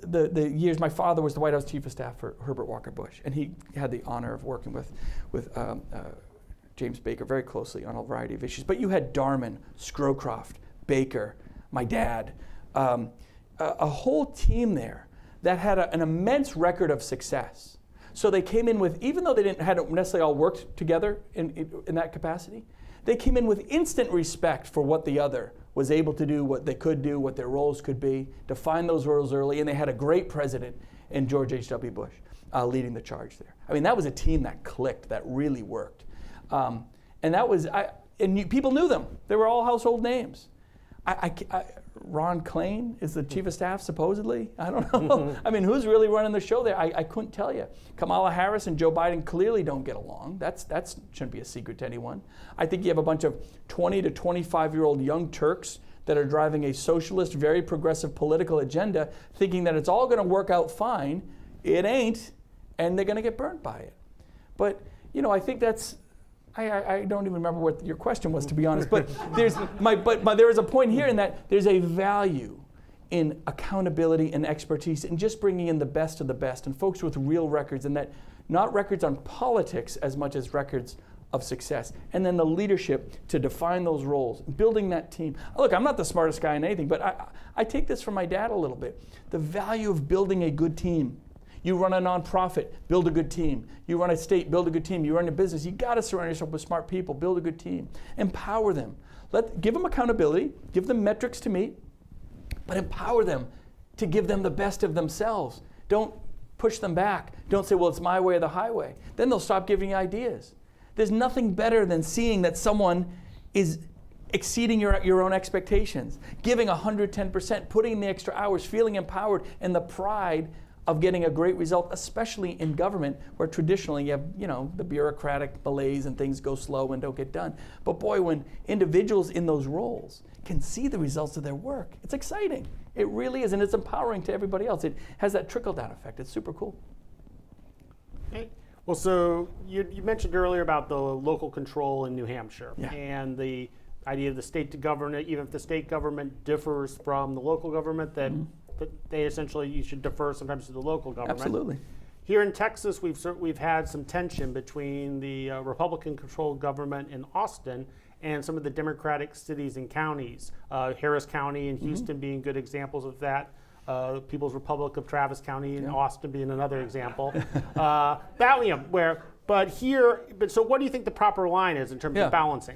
Speaker 2: the years, my father was the White House Chief of Staff for Herbert Walker Bush, and he had the honor of working with James Baker very closely on a variety of issues. But you had Darman, Scrowcroft, Baker, my dad, a whole team there that had an immense record of success. So they came in with, even though they hadn't necessarily all worked together in that capacity, they came in with instant respect for what the other was able to do, what they could do, what their roles could be, define those roles early, and they had a great president in George H.W. Bush leading the charge there. I mean, that was a team that clicked, that really worked. And that was, people knew them. They were all household names. Ron Klain is the chief of staff, supposedly. I don't know. I mean, who's really running the show there? I couldn't tell you. Kamala Harris and Joe Biden clearly don't get along. That shouldn't be a secret to anyone. I think you have a bunch of 20 to 25-year-old young Turks that are driving a socialist, very progressive political agenda, thinking that it's all going to work out fine. It ain't, and they're going to get burnt by it. But, I think that's, I don't even remember what your question was, to be honest. But there is a point here in that there's a value in accountability and expertise and just bringing in the best of the best and folks with real records, and that not records on politics as much as records of success. And then the leadership to define those roles, building that team. Look, I'm not the smartest guy in anything, but I take this from my dad a little bit. The value of building a good team. You run a nonprofit, build a good team. You run a state, build a good team. You run a business, you got to surround yourself with smart people, build a good team. Empower them. Give them accountability, give them metrics to meet, but empower them to give them the best of themselves. Don't push them back. Don't say, well, it's my way or the highway. Then they'll stop giving you ideas. There's nothing better than seeing that someone is exceeding your own expectations, giving 110%, putting in the extra hours, feeling empowered, and the pride of getting a great result, especially in government, where traditionally you have, the bureaucratic malaise and things go slow and don't get done. But boy, when individuals in those roles can see the results of their work, it's exciting. It really is, and it's empowering to everybody else. It has that trickle-down effect. It's super cool.
Speaker 3: Okay. Well, so you mentioned earlier about the local control in New Hampshire, and the idea of the state government, even if the state government differs from the local government, that you should defer sometimes to the local government.
Speaker 2: Absolutely.
Speaker 3: Here in Texas, we've had some tension between the Republican-controlled government in Austin and some of the Democratic cities and counties. Harris County and Houston being good examples of that. People's Republic of Travis County and Austin being another example. So what do you think the proper line is in terms of balancing?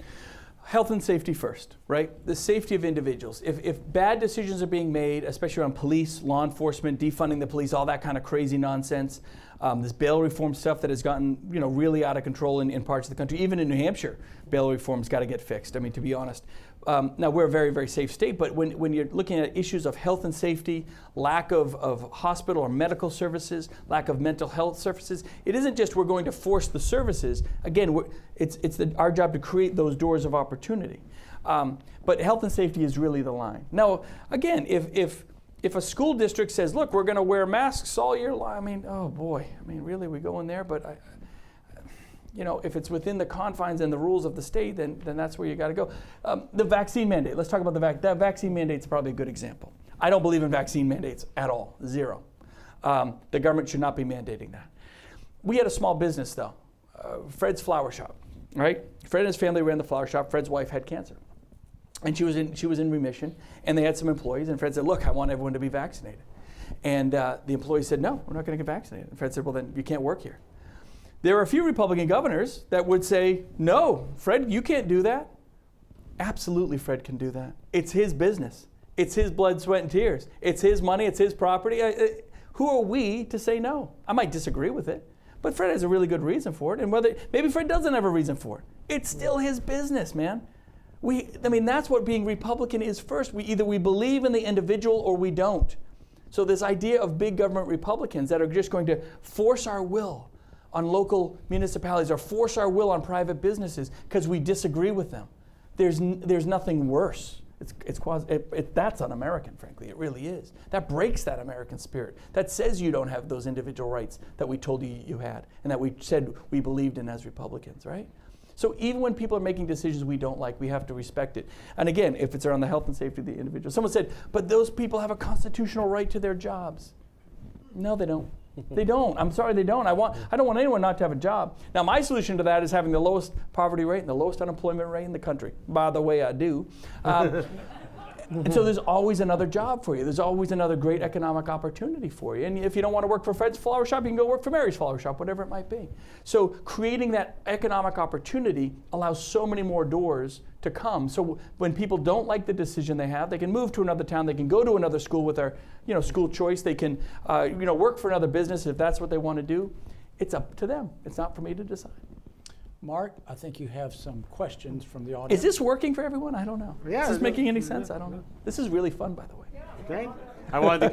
Speaker 2: Health and safety first, right? The safety of individuals. If bad decisions are being made, especially around police, law enforcement, defunding the police, all that kind of crazy nonsense, this bail reform stuff that has gotten really out of control in parts of the country, even in New Hampshire, bail reform's got to get fixed. I mean, to be honest. Now, we're a very, very safe state, but when you're looking at issues of health and safety, lack of hospital or medical services, lack of mental health services, it isn't just we're going to force the services. Again, it's our job to create those doors of opportunity. But health and safety is really the line. Now, again, if a school district says, look, we're going to wear masks all year long, I mean, oh boy, really, we go in there? But if it's within the confines and the rules of the state, then that's where you got to go. The vaccine mandate. Let's talk about that vaccine mandate is probably a good example. I don't believe in vaccine mandates at all. Zero. The government should not be mandating that. We had a small business though, Fred's Flower Shop, right? Fred and his family ran the flower shop. Fred's wife had cancer, and she was in remission. And they had some employees, and Fred said, "Look, I want everyone to be vaccinated." And the employees said, "No, we're not going to get vaccinated." And Fred said, "Well, then you can't work here." There are a few Republican governors that would say, no, Fred, you can't do that. Absolutely, Fred can do that. It's his business. It's his blood, sweat, and tears. It's his money. It's his property. Who are we to say no? I might disagree with it, but Fred has a really good reason for it. And maybe Fred doesn't have a reason for it. It's still his business, man. That's what being Republican is first. Either we believe in the individual or we don't. So this idea of big government Republicans that are just going to force our will on local municipalities or force our will on private businesses because we disagree with them. There's nothing worse. That's un-American, frankly. It really is. That breaks that American spirit. That says you don't have those individual rights that we told you had and that we said we believed in as Republicans, right? So even when people are making decisions we don't like, we have to respect it. And again, if it's around the health and safety of the individual. Someone said, but those people have a constitutional right to their jobs. No, they don't. They don't. I'm sorry, they don't. I don't want anyone not to have a job. Now, my solution to that is having the lowest poverty rate and the lowest unemployment rate in the country. By the way, I do. And so there's always another job for you. There's always another great economic opportunity for you. And if you don't want to work for Fred's Flower Shop, you can go work for Mary's Flower Shop, whatever it might be. So creating that economic opportunity allows so many more doors to come. So when people don't like the decision they have, they can move to another town. They can go to another school with their, school choice. They can, work for another business if that's what they want to do. It's up to them. It's not for me to decide.
Speaker 4: Mark, I think you have some questions from the audience.
Speaker 2: Is this working for everyone? I don't know.
Speaker 3: Yeah,
Speaker 2: is this making any sense? I don't know. This is really fun, by the way.
Speaker 3: Great.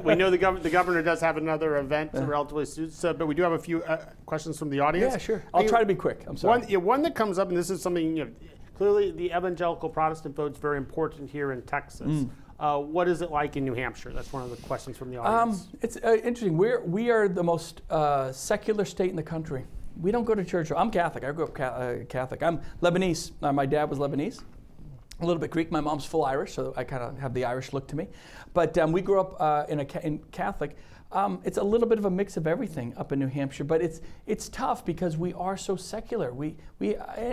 Speaker 3: We know the governor does have another event relatively soon, but we do have a few questions from the audience.
Speaker 2: Yeah, sure. I'll try to be quick. I'm sorry.
Speaker 3: One that comes up, and this is something, clearly the evangelical Protestant vote's very important here in Texas. What is it like in New Hampshire? That's one of the questions from the audience.
Speaker 2: It's interesting. We are the most secular state in the country. We don't go to church. I'm Catholic. I grew up Catholic. I'm Lebanese. My dad was Lebanese. A little bit Greek. My mom's full Irish, so I kind of have the Irish look to me. But we grew up in Catholic. It's a little bit of a mix of everything up in New Hampshire, but it's tough because we are so secular. And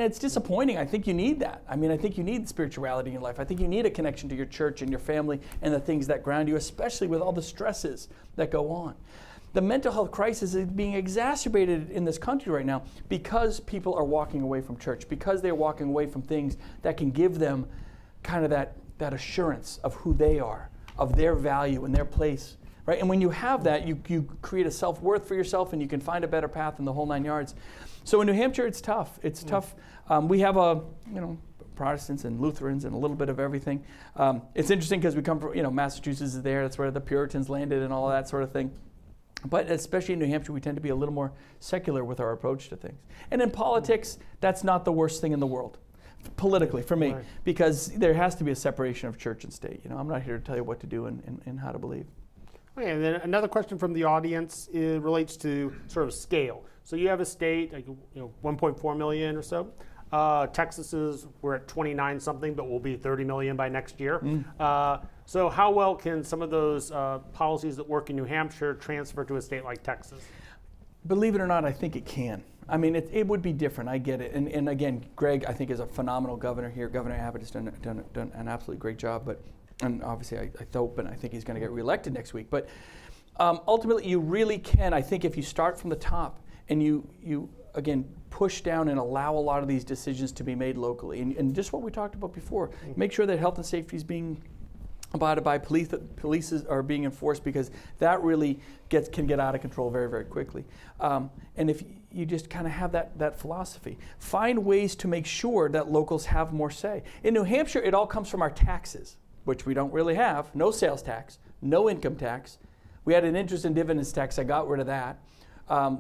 Speaker 2: it's disappointing. I think you need that. I mean, I think you need spirituality in your life. I think you need a connection to your church and your family and the things that ground you, especially with all the stresses that go on. The mental health crisis is being exacerbated in this country right now because people are walking away from church, because they're walking away from things that can give them kind of that assurance of who they are, of their value and their place, right? And when you have that, you create a self-worth for yourself and you can find a better path in the whole 9 yards. So in New Hampshire, it's tough. It's tough. We have Protestants and Lutherans and a little bit of everything. It's interesting because we come from, Massachusetts is there. That's where the Puritans landed and all of that sort of thing. But especially in New Hampshire, we tend to be a little more secular with our approach to things. And in politics, that's not the worst thing in the world, politically, for me, because there has to be a separation of church and state. I'm not here to tell you what to do and how to believe.
Speaker 3: Okay, and then another question from the audience relates to sort of scale. So you have a state, like 1.4 million or so. Texas we're at 29 something, but we'll be 30 million by next year. So how well can some of those policies that work in New Hampshire transfer to a state like Texas?
Speaker 2: Believe it or not, I think it can. I mean, it would be different. I get it. And again, Greg, I think, is a phenomenal governor here. Governor Abbott has done an absolutely great job. And obviously, I hope and I think he's going to get reelected next week. But ultimately, you really can. I think if you start from the top and you again, push down and allow a lot of these decisions to be made locally. And just what we talked about before, make sure that health and safety is being abided by, police are being enforced, because that really can get out of control very, very quickly. And if you just kind of have that philosophy, find ways to make sure that locals have more say. In New Hampshire, it all comes from our taxes, which we don't really have. No sales tax, no income tax. We had an interest and dividends tax. I got rid of that.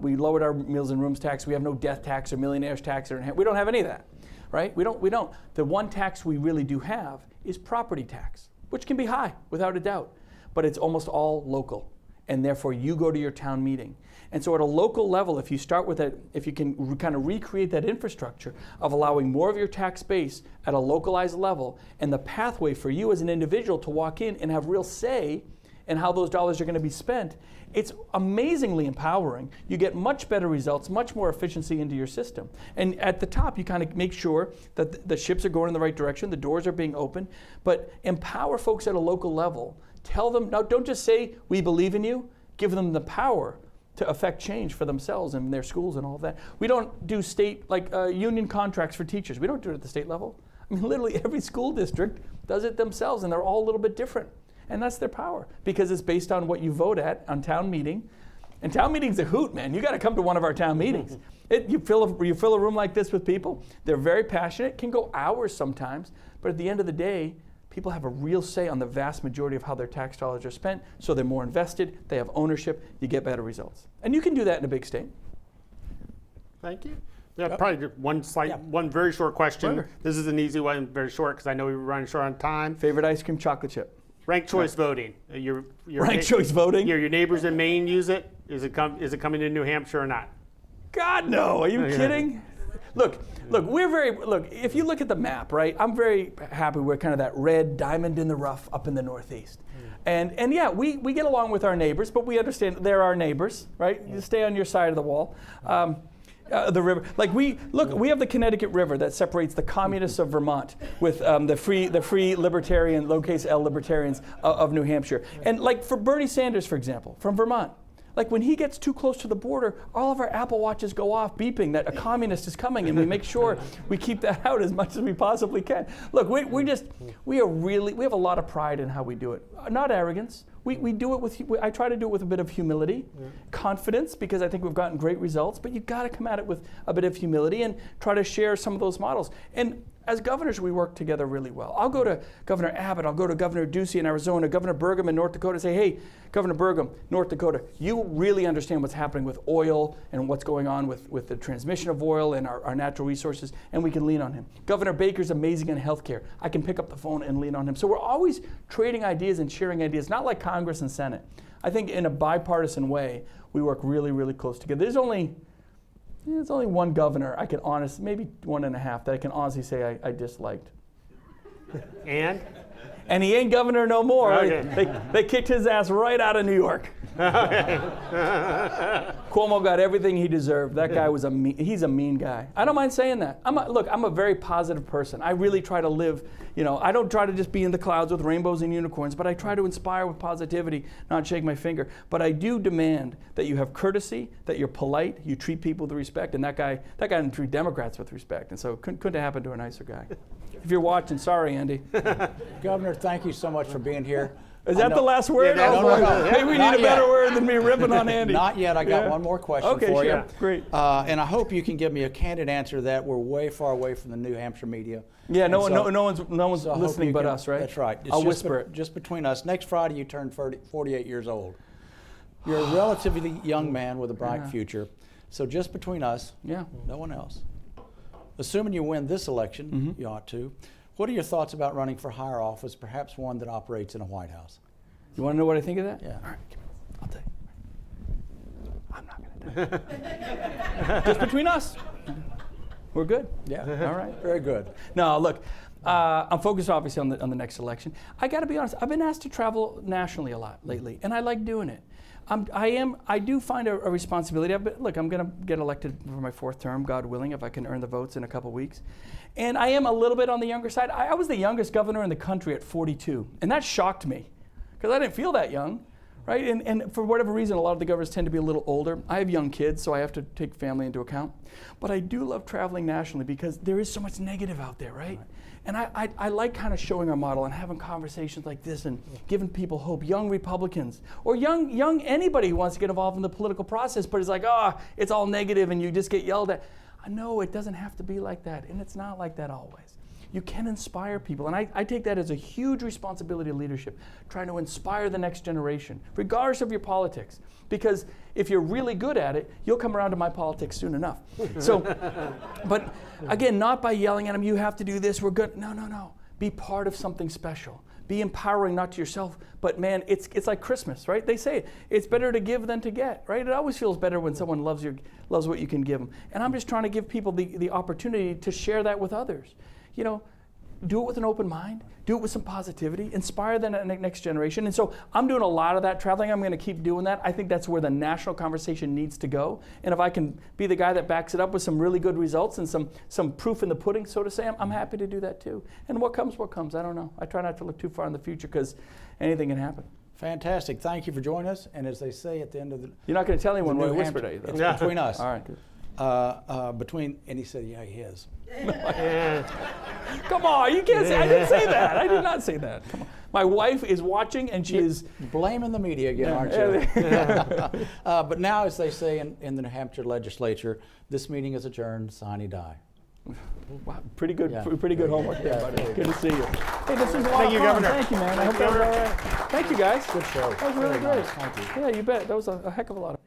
Speaker 2: We lowered our meals and rooms tax. We have no death tax or millionaires tax. We don't have any of that, right? We don't. The one tax we really do have is property tax, which can be high, without a doubt. But it's almost all local. And therefore, you go to your town meeting. And so at a local level, if you start with that, if you can kind of recreate that infrastructure of allowing more of your tax base at a localized level, and the pathway for you as an individual to walk in and have real say in how those dollars are going to be spent, it's amazingly empowering. You get much better results, much more efficiency into your system. And at the top, you kind of make sure that the ships are going in the right direction, the doors are being opened, but empower folks at a local level. Tell them, now don't just say, we believe in you, give them the power to affect change for themselves and their schools and all of that. We don't do state, union contracts for teachers. We don't do it at the state level. I mean, literally every school district does it themselves, and they're all a little bit different. And that's their power, because it's based on what you vote at on town meeting. And town meeting's a hoot, man. You got to come to one of our town meetings. You fill a room like this with people. They're very passionate. It can go hours sometimes. But at the end of the day, people have a real say on the vast majority of how their tax dollars are spent. So they're more invested. They have ownership. You get better results. And you can do that in a big state.
Speaker 3: Thank you. Yeah, probably one very short question.
Speaker 2: Sure.
Speaker 3: This is an easy one, very short, because I know we were running short on time.
Speaker 2: Favorite ice cream, chocolate chip.
Speaker 3: Ranked choice voting.
Speaker 2: Ranked choice voting?
Speaker 3: Your neighbors in Maine use it. Is it coming to New Hampshire or not?
Speaker 2: God, no. Are you kidding? Look, if you look at the map, right, I'm very happy we're kind of that red diamond in the rough up in the Northeast. And yeah, we get along with our neighbors, but we understand they're our neighbors, right? You stay on your side of the wall. The river, like we have the Connecticut River that separates the communists of Vermont with the free libertarian, lowercase L libertarians of New Hampshire. And like for Bernie Sanders, for example, from Vermont, like when he gets too close to the border, all of our Apple Watches go off beeping that a communist is coming, and we make sure we keep that out as much as we possibly can. Look, we have a lot of pride in how we do it. Not arrogance. We do it I try to do it with a bit of humility, confidence, because I think we've gotten great results, but you've got to come at it with a bit of humility and try to share some of those models. And as governors, we work together really well. I'll go to Governor Abbott, I'll go to Governor Ducey in Arizona, Governor Burgum in North Dakota, say, hey, Governor Burgum, North Dakota, you really understand what's happening with oil and what's going on with the transmission of oil and our natural resources, and we can lean on him. Governor Baker's amazing in healthcare. I can pick up the phone and lean on him. So we're always trading ideas and sharing ideas, not like Congress and Senate. I think in a bipartisan way, we work really, really close together. There's only one governor I can maybe 1.5, that I can honestly say I disliked. And he ain't governor no more.
Speaker 3: Okay.
Speaker 2: They kicked his ass right out of New York. Cuomo got everything he deserved. That guy was he's a mean guy. I don't mind saying that. I'm a very positive person. I really try to live, I don't try to just be in the clouds with rainbows and unicorns, but I try to inspire with positivity, not shake my finger. But I do demand that you have courtesy, that you're polite, you treat people with respect, and that guy didn't treat Democrats with respect, and so couldn't happen to a nicer guy. If you're watching, sorry, Andy.
Speaker 4: Governor, thank you so much for being here.
Speaker 2: Is that the last word?
Speaker 4: Yeah, no.
Speaker 2: Maybe we need a better word than me ripping on Andy.
Speaker 4: Not yet. I got one more question for you.
Speaker 2: Great.
Speaker 4: And I hope you can give me a candid answer to that. We're way far away from the New Hampshire media.
Speaker 2: Yeah, no one's listening but us, right?
Speaker 4: That's right.
Speaker 2: I'll whisper it.
Speaker 4: Just between us. Next Friday, you turn 48 years old. You're a relatively young man with a bright future. So just between us, no one else. Assuming you win this election, you ought to. What are your thoughts about running for higher office, perhaps one that operates in a White House?
Speaker 2: You want to know what I think of that?
Speaker 4: Yeah.
Speaker 2: All right, I'll tell you. I'm not going to tell you. Just between us. We're good.
Speaker 4: Yeah.
Speaker 2: All right.
Speaker 4: Very good.
Speaker 2: No, look, I'm focused obviously on the next election. I got to be honest. I've been asked to travel nationally a lot lately, and I like doing it. I do find a responsibility. I'm going to get elected for my 4th term, God willing, if I can earn the votes in a couple weeks. And I am a little bit on the younger side. I was the youngest governor in the country at 42, and that shocked me because I didn't feel that young, right? And for whatever reason, a lot of the governors tend to be a little older. I have young kids, so I have to take family into account. But I do love traveling nationally because there is so much negative out there, right? And I like kind of showing our model and having conversations like this and giving people hope, young Republicans or young anybody who wants to get involved in the political process, but it's like, it's all negative and you just get yelled at. No, it doesn't have to be like that, and it's not like that always. You can inspire people, and I take that as a huge responsibility of leadership, trying to inspire the next generation, regardless of your politics. Because if you're really good at it, you'll come around to my politics soon enough. So, but again, not by yelling at them, you have to do this, we're good. No. Be part of something special. Be empowering, not to yourself, but man, it's like Christmas, right? They say it's better to give than to get, right? It always feels better when someone loves what you can give them. And I'm just trying to give people the opportunity to share that with others. Do it with an open mind, do it with some positivity, inspire the next generation. And so I'm doing a lot of that traveling. I'm going to keep doing that. I think that's where the national conversation needs to go. And if I can be the guy that backs it up with some really good results and some proof in the pudding, so to say, I'm happy to do that too. And what comes, I don't know. I try not to look too far in the future because anything can happen.
Speaker 4: Fantastic. Thank you for joining us. And as they say at the end of the...
Speaker 2: You're not going to tell anyone what I whispered at you, though.
Speaker 4: It's between us.
Speaker 2: All right, good.
Speaker 4: And he said, yeah, he is.
Speaker 2: Come on, you can't say, I didn't say that. I did not say that. Come on. My wife is watching and she is...
Speaker 4: Blaming the media again, aren't you? But now, as they say in the New Hampshire legislature, this meeting is adjourned, sine die.
Speaker 2: Wow, pretty good homework there, buddy. Good to see you. Hey, this was a lot
Speaker 3: Thank
Speaker 2: of
Speaker 3: you,
Speaker 2: fun.
Speaker 3: Governor.
Speaker 2: Thank you, man. I hope that was all right. Thank you, guys.
Speaker 4: Good show.
Speaker 2: That was really
Speaker 4: Very
Speaker 2: great.
Speaker 4: nice. Thank you.
Speaker 2: Yeah, you bet. That was a heck of a lot of